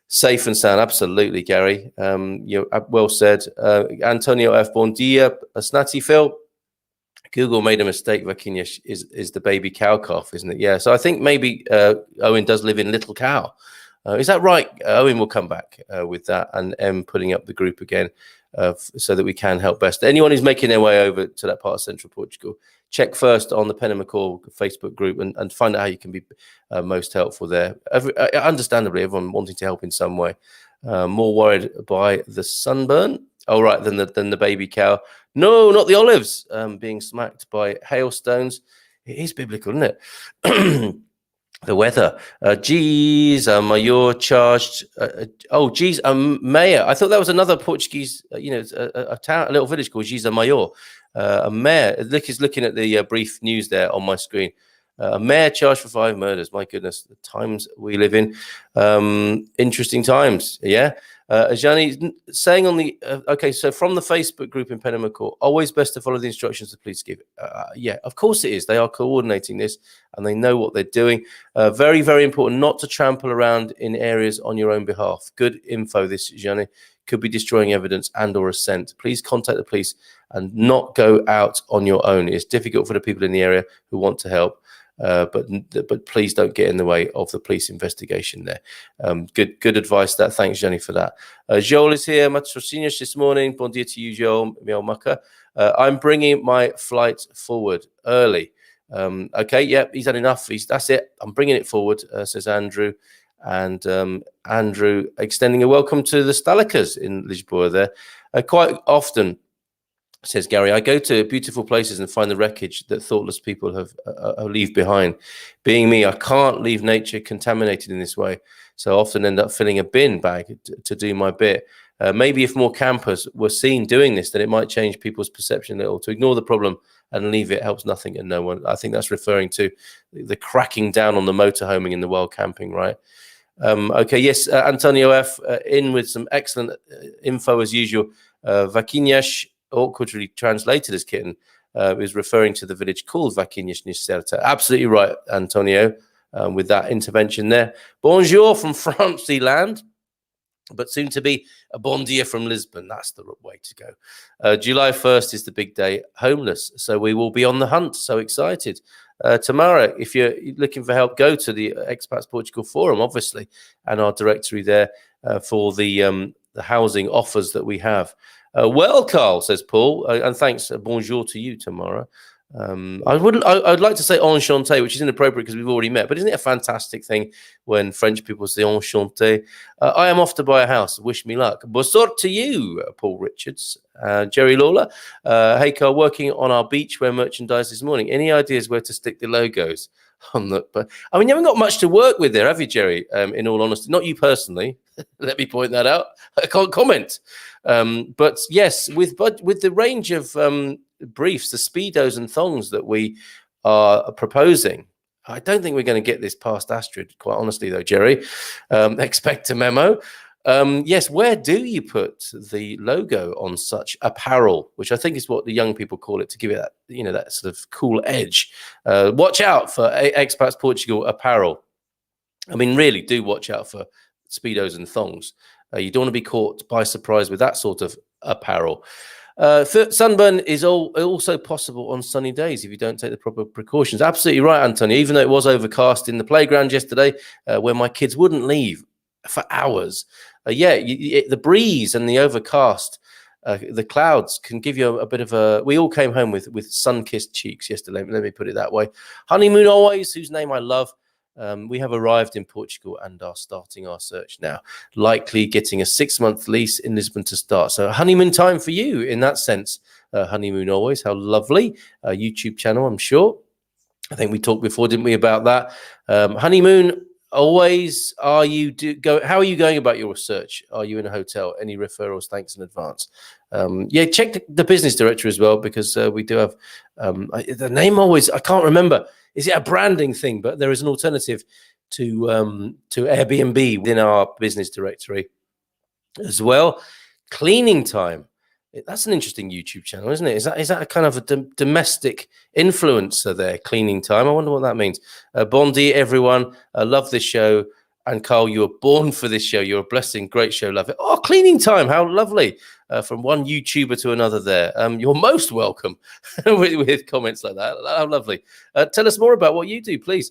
[SPEAKER 1] Safe and sound, absolutely, Gary. You're well said. Antonio F. Bon dia, Snatty Phil. Google made a mistake. Vaquinhas is the baby cow calf, isn't it? Yeah. So I think maybe Owen does live in Little Cow. Is that right? Owen will come back with that, and M putting up the group again so that we can help best. Anyone who's making their way over to that part of Central Portugal, check first on the Penamacore Facebook group and find out how you can be most helpful there. Understandably, everyone wanting to help in some way. More worried by the sunburn. Oh, right, than the baby cow. No, not the olives being smacked by hailstones. It is biblical, isn't it? The weather. Geez, Mayor charged. Geez, Mayor. I thought that was another Portuguese, a town, a little village called Geez, Mayor. A mayor. Look, is looking at the brief news there on my screen. A mayor charged for 5 murders. My goodness, the times we live in. Interesting times. Yeah. Jani saying on the okay, so from the Facebook group in Penamacore, always best to follow the instructions the police give. Yeah, of course it is. They are coordinating this and they know what they're doing. Very, very important not to trample around in areas on your own behalf. Good info, this, Jani. could be destroying evidence and or assent. Please contact the police and not go out on your own. It's difficult for the people in the area who want to help. But please don't get in the way of the police investigation there. Good advice. Thanks, Jenny, for that. Joel is here. Matrocinius this morning. Bon dia to you, Joel. I'm bringing my flight forward early. Okay, yep, he's had enough. That's it. I'm bringing it forward, says Andrew. And Andrew extending a welcome to the Stalakas in Lisboa there. Quite often, says Gary, I go to beautiful places and find the wreckage that thoughtless people have leave behind. Being me, I can't leave nature contaminated in this way, so I often end up filling a bin bag to do my bit. Maybe if more campers were seen doing this, then it might change people's perception a little. To ignore the problem and leave it helps nothing and no one. I think that's referring to the cracking down on the motorhoming in the wild camping, right? Okay, yes, Antonio F. In with some excellent info as usual. Vaquinhas, awkwardly translated as kitten, is referring to the village called Vaquinhas Nicerta. Absolutely right, Antonio, with that intervention there. Bonjour from Francy land, but soon to be a bon dia from Lisbon. That's the way to go. July 1st is the big day, homeless. So we will be on the hunt. So excited. Tamara, if you're looking for help, go to the Expats Portugal forum, obviously, and our directory there for the housing offers that we have. Well, Carl, says Paul, and thanks. Bonjour to you, Tamara. I'd like to say enchanté, which is inappropriate because we've already met, but isn't it a fantastic thing when French people say enchanté? I am off to buy a house. Wish me luck. Bonsoir to you, Paul Richards. Jerry Lawler. Hey, Carl, working on our beachwear merchandise this morning. Any ideas where to stick the logos? But I mean, you haven't got much to work with there, have you, Jerry? In all honesty, not you personally. Let me point that out. I can't comment. But yes, with the range of briefs, the speedos and thongs that we are proposing, I don't think we're going to get this past Astrid, quite honestly, though, Jerry. Expect a memo. Yes, where do you put the logo on such apparel, which I think is what the young people call it, to give it that, that sort of cool edge. Watch out for Expats Portugal apparel. I mean, really do watch out for speedos and thongs. You don't want to be caught by surprise with that sort of apparel. Sunburn is also possible on sunny days if you don't take the proper precautions. Absolutely right, Antonio. Even though it was overcast in the playground yesterday, where my kids wouldn't leave for hours. The breeze and the overcast, the clouds can give you a bit of a. We all came home with sun-kissed cheeks yesterday. Let me put it that way. Honeymoon Always, whose name I love. We have arrived in Portugal and are starting our search now, likely getting a 6-month lease in Lisbon to start. So honeymoon time for you in that sense. Honeymoon Always, how lovely. YouTube channel, I'm sure. I think we talked before, didn't we, about that? Honeymoon Always, how are you going about your research? Are you in a hotel? Any referrals? Thanks in advance. Check the business directory as well, because we do have the name always, I can't remember. Is it a branding thing? But there is an alternative to Airbnb within our business directory as well. Cleaning time. That's an interesting YouTube channel, isn't it? Is that a kind of a domestic influencer there? Cleaning time. I wonder what that means. Bon dia, everyone. I love this show. And Carl, you were born for this show. You're a blessing. Great show. Love it. Oh, cleaning time. How lovely. From one YouTuber to another there. You're most welcome with comments like that. How lovely. Tell us more about what you do, please.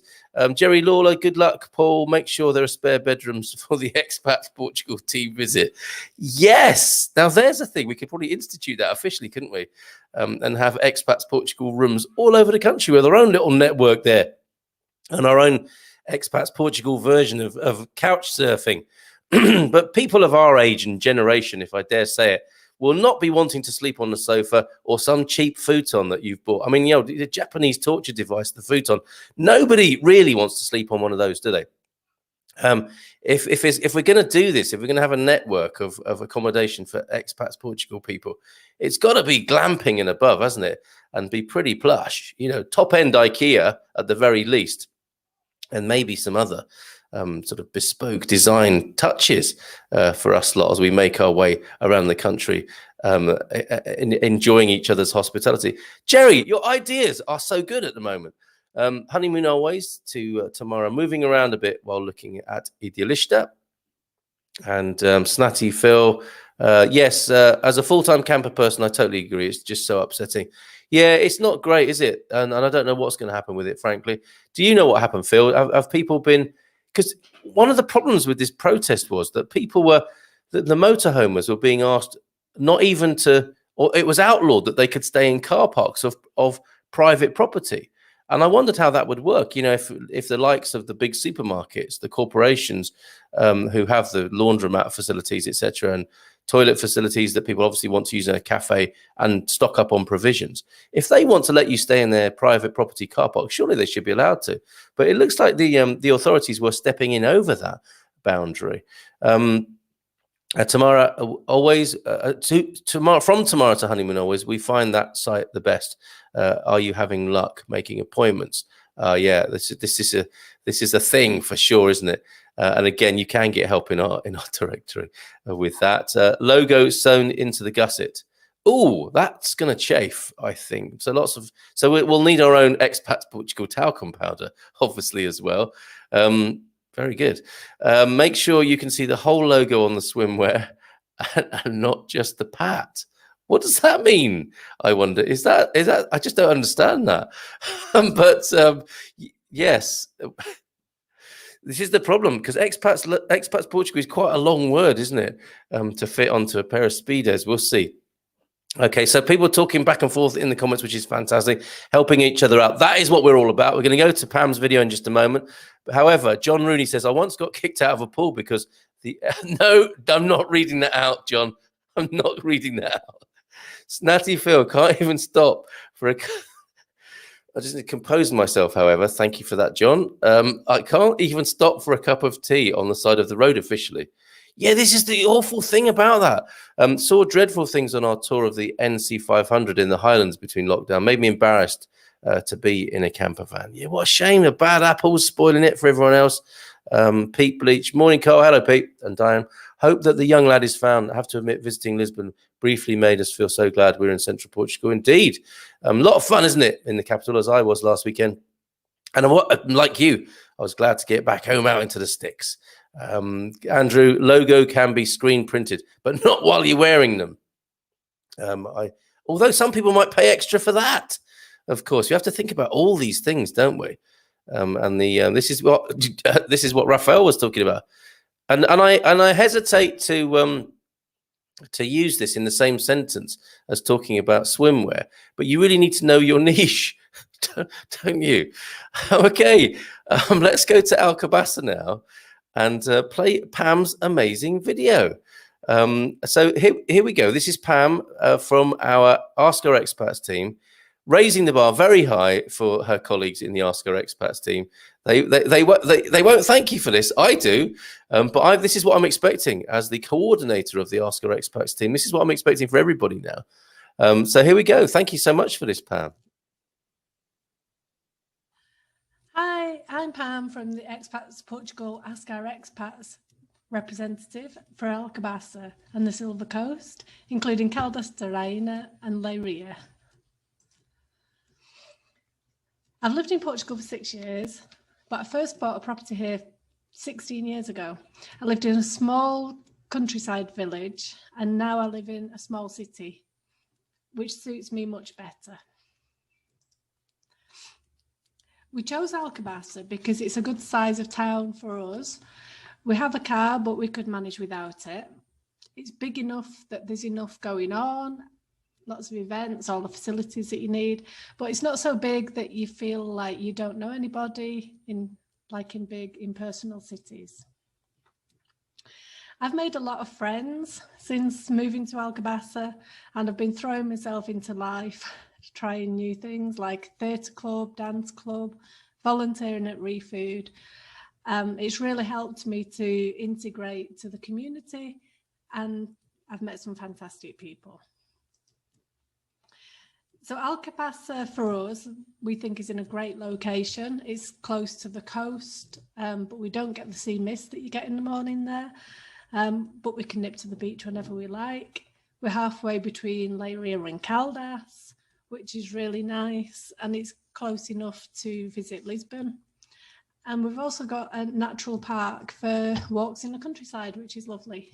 [SPEAKER 1] Jerry Lawler, good luck. Paul, make sure there are spare bedrooms for the Expats Portugal team visit. Yes. Now, there's a thing. We could probably institute that officially, couldn't we? And have Expats Portugal rooms all over the country with our own little network there. And our own Expats Portugal version of couch surfing. But people of our age and generation, if I dare say it, will not be wanting to sleep on the sofa or some cheap futon that you've bought. I mean, the Japanese torture device, the futon, nobody really wants to sleep on one of those, do they? If we're going to do this, if we're going to have a network of accommodation for Expats Portugal people, it's got to be glamping and above, hasn't it? And be pretty plush, top end IKEA at the very least. And maybe some other sort of bespoke design touches for us lot as we make our way around the country, enjoying each other's hospitality. Jerry, your ideas are so good at the moment. Honeymoon Always to tomorrow, moving around a bit while looking at Idealista. And Snatty Phil, yes, as a full-time camper person, I totally agree. It's just so upsetting. Yeah, it's not great, is it? And I don't know what's going to happen with it, frankly. Do you know what happened, Phil? Have people been... Because one of the problems with this protest was that people were... The motorhomers were being asked not even to... Or it was outlawed that they could stay in car parks of private property. And I wondered how that would work. You know, if the likes of the big supermarkets, the corporations who have the laundromat facilities, etc., and toilet facilities that people obviously want to use in a cafe and stock up on provisions, if they want to let you stay in their private property car park, surely they should be allowed to. But it looks like the authorities were stepping in over that boundary. Tamara, always from Tamara to Honeymoon Always, we find that site the best. Are you having luck making appointments? Yeah, this is a thing for sure, isn't it? And again, you can get help in our directory with that. Logo sewn into the gusset. Oh, that's going to chafe, I think. So we'll need our own Expats Portugal talcum powder, obviously, as well. Very good. Make sure you can see the whole logo on the swimwear and not just the pat. What does that mean? I wonder. Is that? I just don't understand that. But yes, this is the problem, because expats Portugal is quite a long word, isn't it? To fit onto a pair of speedos. We'll see. Okay, so people talking back and forth in the comments, which is fantastic, helping each other out. That is what we're all about. We're going to go to Pam's video in just a moment. However, John Rooney says, I once got kicked out of a pool because no, I'm not reading that out, John. I'm not reading that out. Snatty Phil can't even stop for a... I just need to compose myself, however. Thank you for that, John. I can't even stop for a cup of tea on the side of the road officially. Yeah, this is the awful thing about that. Saw dreadful things on our tour of the NC 500 in the Highlands between lockdown. Made me embarrassed to be in a camper van. Yeah, what a shame. The bad apples spoiling it for everyone else. Pete Bleach. Morning, Carl. Hello, Pete and Diane. Hope that the young lad is found. I have to admit, visiting Lisbon briefly made us feel so glad we're in central Portugal. Indeed. A lot of fun, isn't it, in the capital, as I was last weekend. And like you, I was glad to get back home out into the sticks. Andrew, logo can be screen printed, but not while you're wearing them. Although some people might pay extra for that. Of course, you have to think about all these things, don't we? This is what Raphael was talking about, and I hesitate to use this in the same sentence as talking about swimwear, but you really need to know your niche, don't you? Okay, let's go to Alcabasa now and play Pam's amazing video. So here we go. This is Pam from our Ask Our Expats team, raising the bar very high for her colleagues in the Ask Our Expats team. They won't thank you for this. I do, but this is what I'm expecting as the coordinator of the Ask Our Expats team. This is what I'm expecting for everybody now. So here we go. Thank you so much for this, Pam.
[SPEAKER 2] Hi, I'm Pam from the Expats Portugal Ask Our Expats representative for Alcabasa and the Silver Coast, including Caldas da Rainha and Leiria. I've lived in Portugal for 6 years, but I first bought a property here 16 years ago. I lived in a small countryside village, and now I live in a small city, which suits me much better. We chose Alcabasa because it's a good size of town for us. We have a car, but we could manage without it. It's big enough that there's enough going on, lots of events, all the facilities that you need, but it's not so big that you feel like you don't know anybody in big impersonal cities. I've made a lot of friends since moving to Alcabasa, and I've been throwing myself into life, trying new things like theatre club, dance club, volunteering at ReFood. It's really helped me to integrate to the community, and I've met some fantastic people. So Alcabasa for us, we think is in a great location. It's close to the coast, but we don't get the sea mist that you get in the morning there. But we can nip to the beach whenever we like. We're halfway between Leiria and Caldas, which is really nice, and it's close enough to visit Lisbon. And we've also got a natural park for walks in the countryside, which is lovely.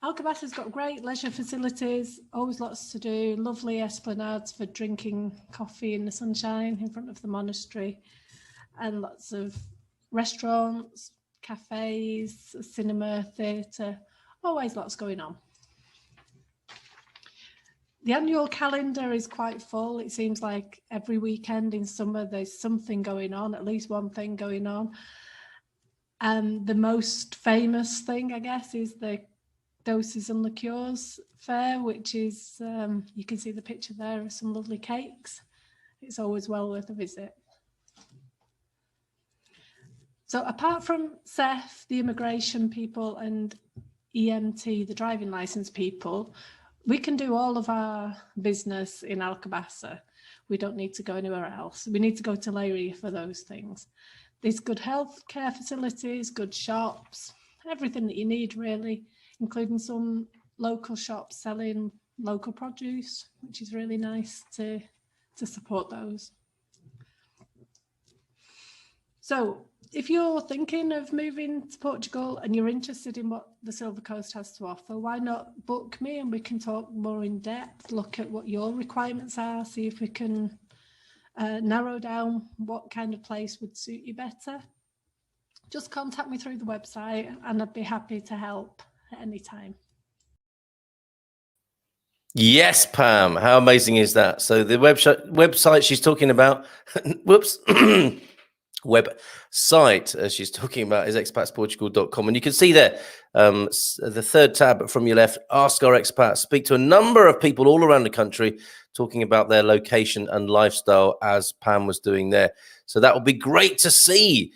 [SPEAKER 2] Alcabasa's got great leisure facilities, always lots to do, lovely esplanades for drinking coffee in the sunshine in front of the monastery, and lots of restaurants, cafes, cinema, theatre, always lots going on. The annual calendar is quite full. It seems like every weekend in summer there's something going on, at least one thing going on. And the most famous thing, I guess, is the Doses and Liqueurs Fair, which is, you can see the picture there of some lovely cakes. It's always well worth a visit. So apart from SEF, the immigration people, and EMT, the driving licence people, we can do all of our business in Alcabasa. We don't need to go anywhere else. We need to go to Leiria for those things. There's good health care facilities, good shops, everything that you need really, including some local shops selling local produce, which is really nice to support those. So if you're thinking of moving to Portugal and you're interested in what the Silver Coast has to offer, why not book me and we can talk more in depth, look at what your requirements are, see if we can narrow down what kind of place would suit you better. Just contact me through the website and I'd be happy to help at any time.
[SPEAKER 1] Yes, Pam. How amazing is that? So the website she's talking about, whoops, website she's talking about is expatsportugal.com, and you can see there the third tab from your left, Ask Our Expat. Speak to a number of people all around the country talking about their location and lifestyle, as Pam was doing there. So that would be great to see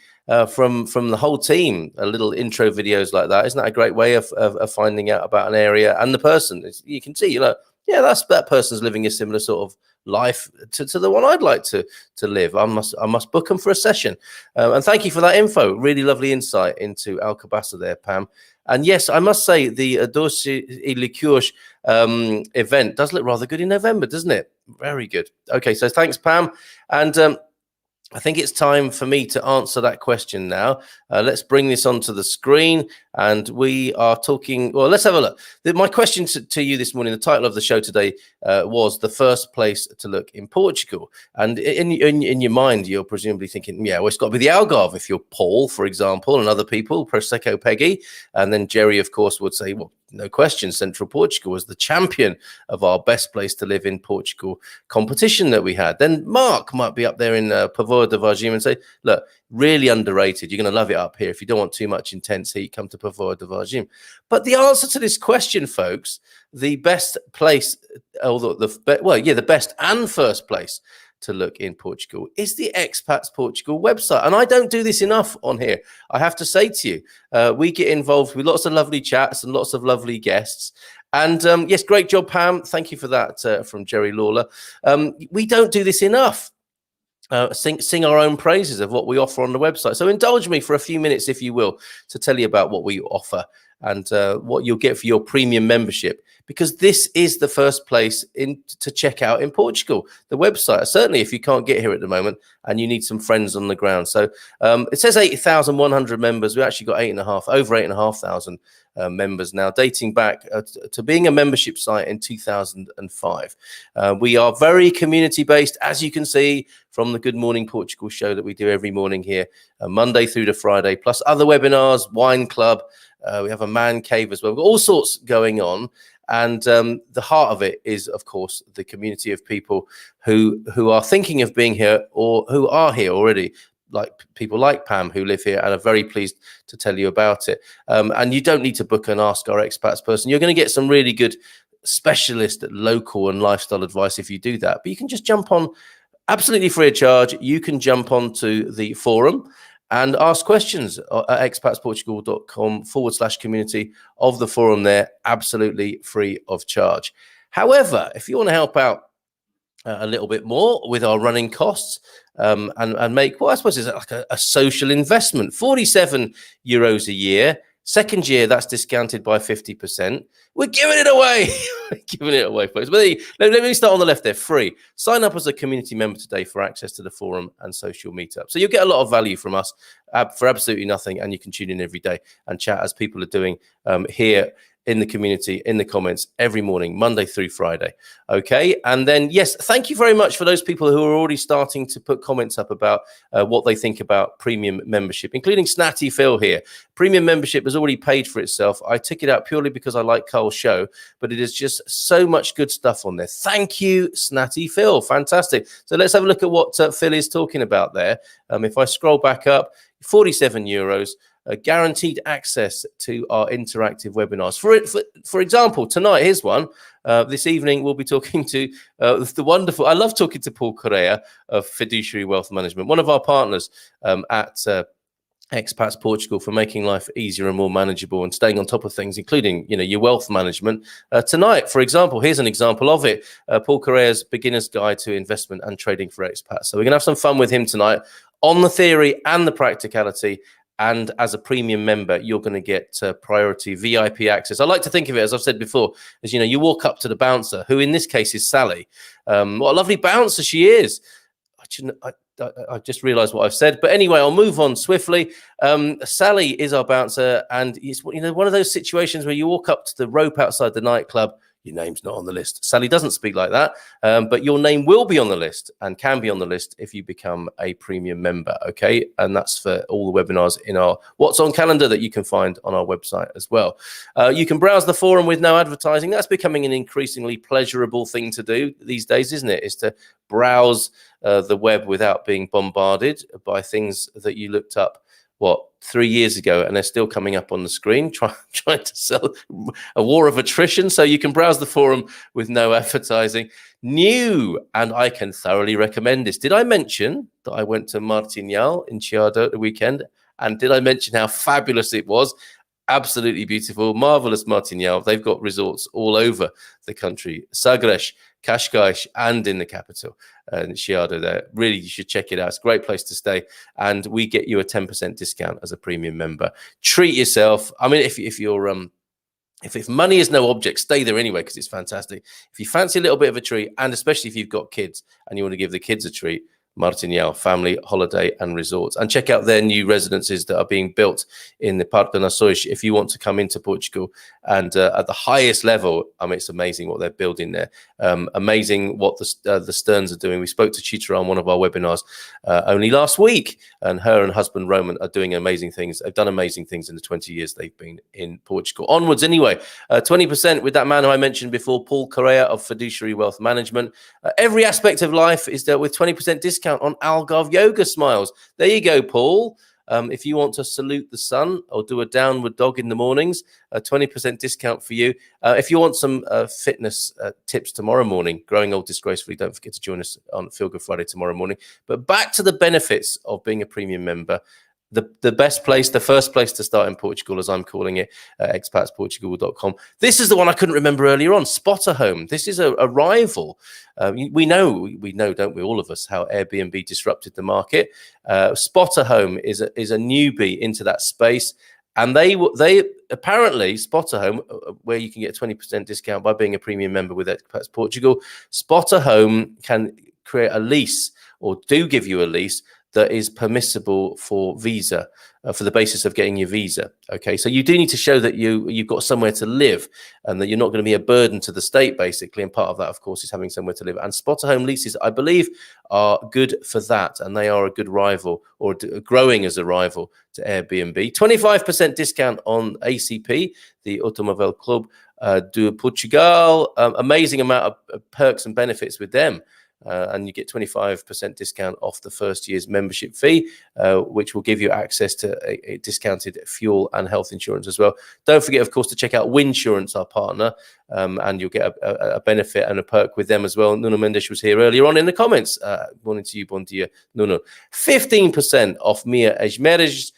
[SPEAKER 1] from the whole team, a little intro videos like that. Isn't that a great way of finding out about an area and the person? You can see, you know, yeah, that person's living a similar sort of life to the one I'd like to live. I must book them for a session. And thank you for that info. Really lovely insight into Alcabasa there, Pam. And yes, I must say the Doses et Liqueurs event does look rather good in November, doesn't it? Very good. Okay, so thanks, Pam. And I think it's time for me to answer that question now. Let's bring this onto the screen, and we are talking. Well, let's have a look. My question to you this morning, the title of the show today was the first place to look in Portugal. And in your mind, you're presumably thinking, yeah, well, it's got to be the Algarve. If you're Paul, for example, and other people, Prosecco Peggy, and then Jerry, of course, would say, well, no question, Central Portugal was the champion of our best place to live in Portugal competition that we had. Then Mark might be up there in Póvoa de Varzim and say, look, really underrated. You're going to love it up here. If you don't want too much intense heat, come to Póvoa de Varzim. But the answer to this question, folks, the best place, the best and first place to look in Portugal is the Expats Portugal website. And I don't do this enough on here. I have to say to you, we get involved with lots of lovely chats and lots of lovely guests. And yes, great job, Pam. Thank you for that from Jerry Lawler. We don't do this enough. Sing our own praises of what we offer on the website. So indulge me for a few minutes, if you will, to tell you about what we offer and what you'll get for your premium membership, because this is the first place to check out in Portugal, the website. Certainly if you can't get here at the moment and you need some friends on the ground. So it says 8,100 members. We actually got over 8,500 members now, dating back to being a membership site in 2005. We are very community based, as you can see from the Good Morning Portugal show that we do every morning here, Monday through to Friday, plus other webinars, wine club. We have a man cave as well. We've got all sorts going on. And the heart of it is, of course, the community of people who are thinking of being here or who are here already, like people like Pam who live here and are very pleased to tell you about it. And you don't need to book an Ask Our Expats person. You're going to get some really good specialist local and lifestyle advice if you do that. But you can just jump on absolutely free of charge. You can jump onto the forum and ask questions at expatsportugal.com/community of the forum there, absolutely free of charge. However, if you want to help out a little bit more with our running costs and make, well, I suppose it's like a social investment, €47 a year Second year, that's discounted by 50%. We're giving it away. Giving it away, folks. But let me start on the left there. Free. Sign up as a community member today for access to the forum and social meetup. So you'll get a lot of value from us for absolutely nothing. And you can tune in every day and chat as people are doing here in the community, in the comments every morning, Monday through Friday. Okay. And then, yes, thank you very much for those people who are already starting to put comments up about what they think about premium membership, including Snatty Phil here. Premium membership has already paid for itself. I took it out purely because I like Carl's show, but it is just so much good stuff on there. Thank you, Snatty Phil. Fantastic. So let's have a look at what Phil is talking about there. If I scroll back up, €47. Guaranteed access to our interactive webinars. For example, tonight, here's one. This evening, we'll be talking to the wonderful, I love talking to Paul Correa of Fiduciary Wealth Management, one of our partners at Expats Portugal, for making life easier and more manageable and staying on top of things, including, your wealth management. Tonight, for example, here's an example of it. Paul Correa's Beginner's Guide to Investment and Trading for Expats. So we're going to have some fun with him tonight on the theory and the practicality. And as a premium member, you're going to get priority VIP access. I like to think of it, as I've said before, as, you walk up to the bouncer, who in this case is Sally. What a lovely bouncer she is. I just realized what I've said. But anyway, I'll move on swiftly. Sally is our bouncer. And it's, one of those situations where you walk up to the rope outside the nightclub, your name's not on the list. Sally doesn't speak like that, but your name will be on the list and can be on the list if you become a premium member, okay? And that's for all the webinars in our What's On calendar that you can find on our website as well. You can browse the forum with no advertising. That's becoming an increasingly pleasurable thing to do these days, isn't it? Is to browse the web without being bombarded by things that you looked up 3 years ago, and they're still coming up on the screen, trying to sell a war of attrition. So you can browse the forum with no advertising. New, and I can thoroughly recommend this. Did I mention that I went to Martinhal in Chiado at the weekend? And did I mention how fabulous it was? Absolutely beautiful, marvelous Martinhal. They've got resorts all over the country. Sagres, Cascais, and in the capital, and Chiado there. Really, you should check it out. It's a great place to stay. And we get you a 10% discount as a premium member. Treat yourself. I mean, if money is no object, stay there anyway, because it's fantastic. If you fancy a little bit of a treat, and especially if you've got kids and you want to give the kids a treat, Martinhal Family Holiday and Resorts, and check out their new residences that are being built in the Parque de Nações if you want to come into Portugal. And at the highest level, I mean, it's amazing what they're building there. Amazing what the Stearns are doing. We spoke to Chitra on one of our webinars only last week, and her and husband Roman are doing amazing things. They've done amazing things in the 20 years they've been in Portugal. Onwards anyway, 20% with that man who I mentioned before, Paul Correa of Fiduciary Wealth Management. Every aspect of life is dealt with 20% discount on Algarve Yoga Smiles. There you go, Paul. If you want to salute the sun or do a downward dog in the mornings, a 20% discount for you. If you want some fitness tips tomorrow morning, Growing Old Disgracefully, don't forget to join us on Feel Good Friday tomorrow morning. But back to the benefits of being a premium member. The best place, the first place to start in Portugal, as I'm calling it, expatsportugal.com. This is the one I couldn't remember earlier on, Spotter Home. This is a rival. We know, don't we, all of us, how Airbnb disrupted the market. Spotter Home is a newbie into that space. And they apparently, Spotter Home, where you can get a 20% discount by being a premium member with Expats Portugal, Spotter Home can create a lease, or do give you a lease, that is permissible for visa, for the basis of getting your visa. Okay, so you do need to show that you've got somewhere to live and that you're not going to be a burden to the state, basically. And part of that, of course, is having somewhere to live. And Spotter Home leases, I believe, are good for that. And they are a good rival, or growing as a rival to Airbnb. 25% discount on ACP, the Automóvel Club de Portugal. Amazing amount of perks and benefits with them. And you get 25% discount off the first year's membership fee, which will give you access to a discounted fuel and health insurance as well. Don't forget, of course, to check out Winsurance, our partner, and you'll get a benefit and a perk with them as well. Nuno Mendes was here earlier on in the comments. Morning to you, bon dia, Nuno. 15% off Mia Esmereges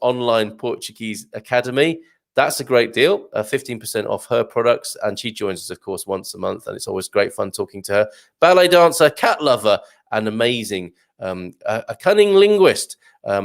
[SPEAKER 1] online Portuguese Academy. That's a great deal, 15% off her products. And she joins us, of course, once a month. And it's always great fun talking to her. Ballet dancer, cat lover, and amazing a cunning linguist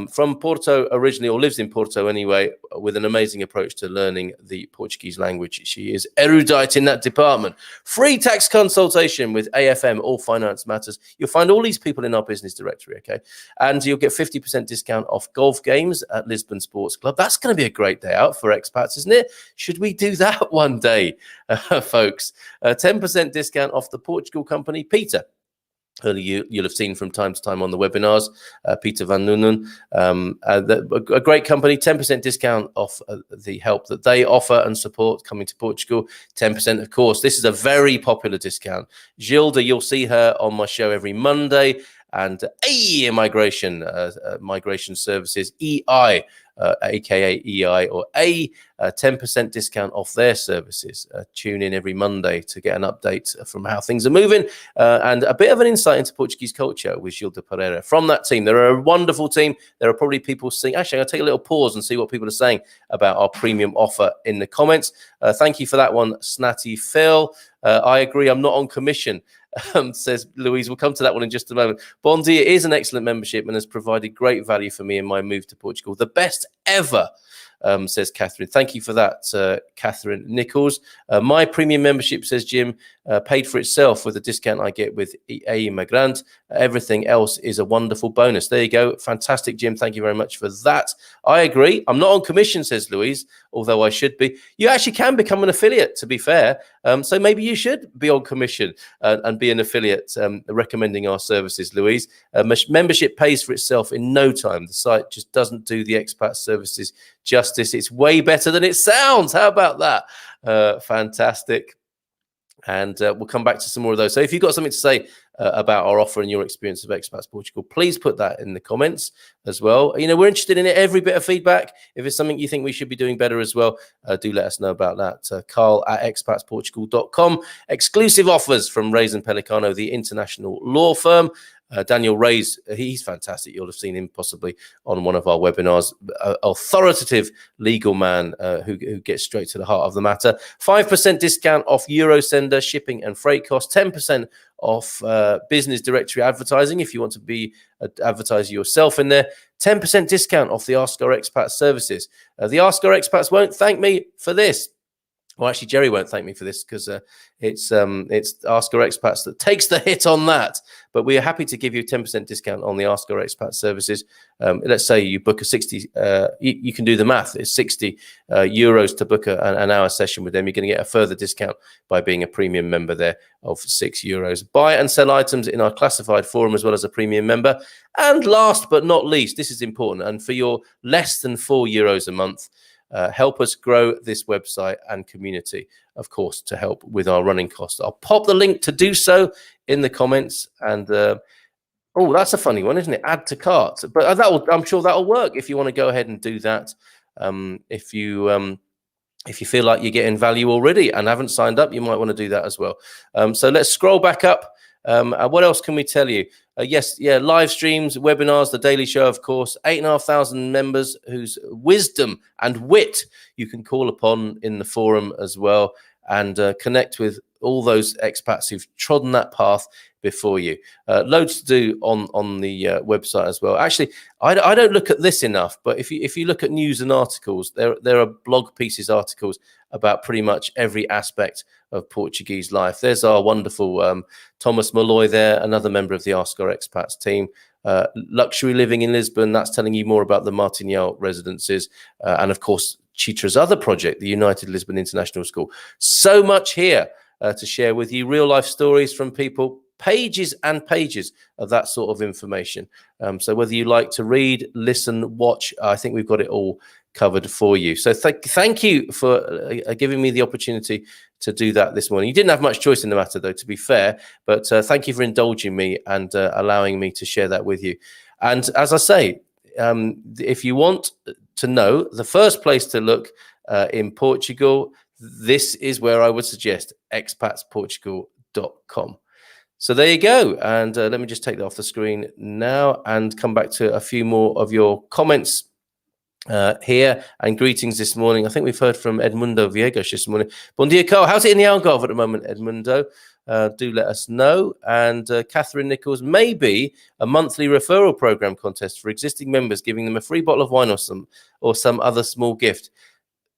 [SPEAKER 1] from Porto originally, or lives in Porto anyway, with an amazing approach to learning the Portuguese language. She is erudite in that department. Free tax consultation with AFM, All Finance Matters. You'll find all these people in our business directory, okay? And you'll get 50% discount off golf games at Lisbon Sports Club. That's going to be a great day out for expats, isn't it? Should we do that one day, folks? 10% discount off the Portugal company, Peter. You'll have seen from time to time on the webinars, Peter Van Nuenen, a great company, 10% discount off the help that they offer and support coming to Portugal. 10%, of course. This is a very popular discount. Gilda, you'll see her on my show every Monday. And migration services, EI, aka EI, or 10% discount off their services. Tune in every Monday to get an update from how things are moving and a bit of an insight into Portuguese culture with Gilda Pereira from that team. They're a wonderful team. There are probably people saying, actually, I'm going to take a little pause and see what people are saying about our premium offer in the comments. Thank you for that one, Snatty Phil. I agree, I'm not on commission. Says Louise. We'll come to that one in just a moment. Bon Dia is an excellent membership and has provided great value for me in my move to Portugal. The best ever, says Catherine. Thank you for that, Catherine Nichols. My premium membership, says Jim, paid for itself with the discount I get with A Migrant. Everything else is a wonderful bonus. There you go. Fantastic, Jim. Thank you very much for that. I agree. I'm not on commission, says Louise, although I should be. You actually can become an affiliate, to be fair. So maybe you should be on commission and be an affiliate recommending our services, Louise. Membership pays for itself in no time. The site just doesn't do the expat services justice. It's way better than it sounds. How about that? Fantastic. And we'll come back to some more of those. So if you've got something to say about our offer and your experience of Expats Portugal, please put that in the comments as well. You know, we're interested in every bit of feedback. If it's something you think we should be doing better as well, do let us know about that. Carl at expatsportugal.com. Exclusive offers from Reyes and Pelicano, the international law firm. Daniel Reyes, he's fantastic. You'll have seen him possibly on one of our webinars. Authoritative legal man who gets straight to the heart of the matter. 5% discount off Eurosender shipping and freight costs. 10% off business directory advertising if you want to be advertiser yourself in there. 10% discount off the Ask Our Expat services. The Ask Our Expats won't thank me for this. Well, actually, Jerry won't thank me for this because it's Ask Our Expats that takes the hit on that. But we are happy to give you 10% discount on the Ask Our Expat services. Let's say you book a 60, you can do the math. It's 60 euros to book an hour session with them. You're going to get a further discount by being a premium member there of €6. Buy and sell items in our classified forum as well as a premium member. And last but not least, this is important. And for your less than €4 a month, help us grow this website and community, of course, to help with our running costs. I'll pop the link to do so in the comments. And oh, that's a funny one, isn't it? Add to cart. But I'm sure that'll work if you want to go ahead and do that. If you feel like you're getting value already and haven't signed up, you might want to do that as well. So let's scroll back up. What else can we tell you? Live streams, webinars, the daily show, of course, 8,500 members whose wisdom and wit you can call upon in the forum as well, and connect with all those expats who've trodden that path before you. Loads to do on the website as well. Actually, I don't look at this enough, but if you look at news and articles, there are blog pieces, articles about pretty much every aspect of Portuguese life. There's our wonderful Thomas Malloy there, another member of the Ask Our Expats team. Luxury living in Lisbon, that's telling you more about the Martinhal residences. And of course, Chitra's other project, the United Lisbon International School. So much here to share with you, real life stories from people, pages and pages of that sort of information. So whether you like to read, listen, watch, I think we've got it all covered for you. So thank you for giving me the opportunity to do that this morning. You didn't have much choice in the matter, though, to be fair, but thank you for indulging me and allowing me to share that with you. And as I say, if you want to know the first place to look in Portugal, this is where I would suggest expatsportugal.com. So there you go. And let me just take that off the screen now and come back to a few more of your comments here and greetings this morning. I think we've heard from Edmundo Viegas this morning. Bom dia, Carl. How's it in the Algarve at the moment, Edmundo? do let us know. And Catherine Nichols, maybe a monthly referral program contest for existing members, giving them a free bottle of wine or some other small gift.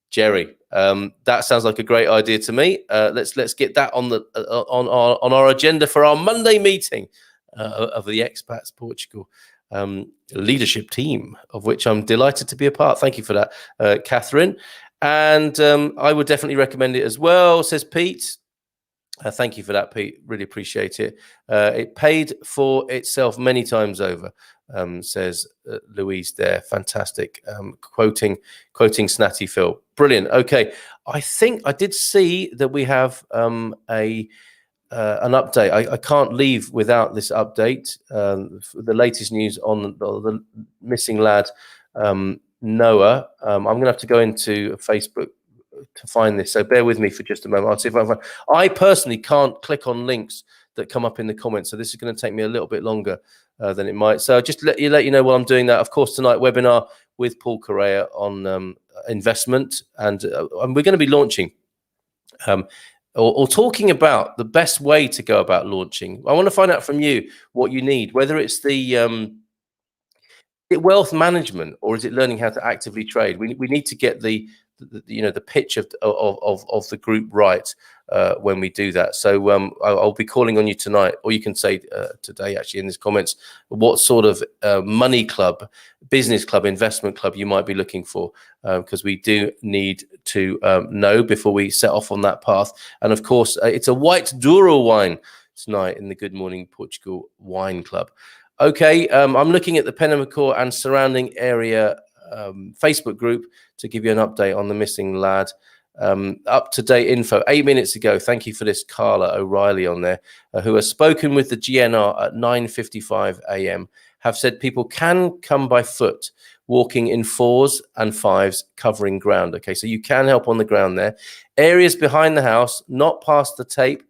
[SPEAKER 1] Jerry, that sounds like a great idea to me. Let's get that on the on our agenda for our Monday meeting of the Expats Portugal leadership team, of which I'm delighted to be a part. Thank you for that, Catherine. And I would definitely recommend it as well, says Pete. Thank you for that, Pete. Really appreciate it. It paid for itself many times over, says Louise there. Fantastic. Quoting Snatty Phil. Brilliant. Okay. I think I did see that we have an update. I can't leave without this update. The latest news on the missing lad, Noah. I'm going to have to go into Facebook to find this, so bear with me for just a moment. I'll see if I find. I personally can't click on links that come up in the comments, so this is going to take me a little bit longer than it might. So just let you know while I'm doing that. Of course, tonight webinar with Paul Correa on investment, and we're going to be launching or talking about the best way to go about launching. I want to find out from you what you need, whether it's the wealth management or is it learning how to actively trade. We need to get the pitch of the group right when we do that. So I'll be calling on you tonight, or you can say today actually in these comments what sort of money club, business club, investment club you might be looking for, because we do need to know before we set off on that path. And of course, it's a white Douro wine tonight in the Good Morning Portugal Wine Club. Okay, I'm looking at the Penamacor and surrounding area Facebook group to give you an update on the missing lad. Up-to-date info 8 minutes ago. Thank you for this, Carla O'Reilly on there, who has spoken with the GNR at 9:55 a.m. have said people can come by foot, walking in 4s and 5s, covering ground. Okay, so you can help on the ground there. Areas behind the house, not past the tape,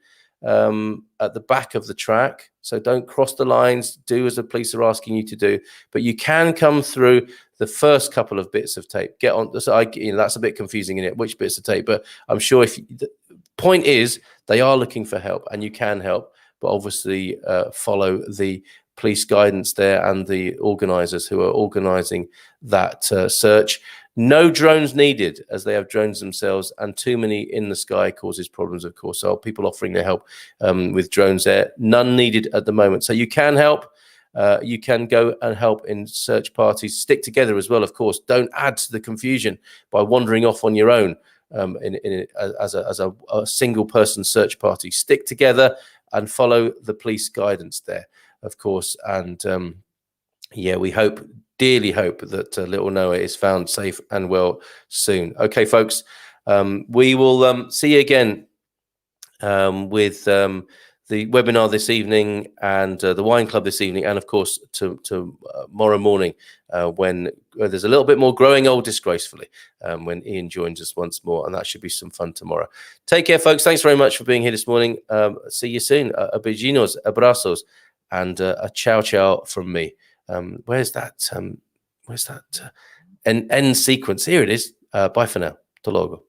[SPEAKER 1] at the back of the track. So don't cross the lines. Do as the police are asking you to do. But you can come through the first couple of bits of tape. Get on. So that's a bit confusing in it, which bits of tape. But I'm sure the point is they are looking for help, and you can help. But obviously follow the police guidance there and the organisers who are organising that search. No drones needed, as they have drones themselves, and too many in the sky causes problems, of course. So people offering their help with drones there. None needed at the moment. So you can help. You can go and help in search parties. Stick together as well, of course. Don't add to the confusion by wandering off on your own as a single person search party. Stick together and follow the police guidance there, of course. And yeah, we dearly hope that little Noah is found safe and well soon. Okay, folks, we will see you again with the webinar this evening and the wine club this evening, and of course tomorrow morning when there's a little bit more growing old disgracefully, when Ian joins us once more, and that should be some fun tomorrow. Take care, folks. Thanks very much for being here this morning. See you soon. Beijinhos, abrazos, and a ciao from me. Where's that end sequence? Here it is. Bye for now. Hasta logo.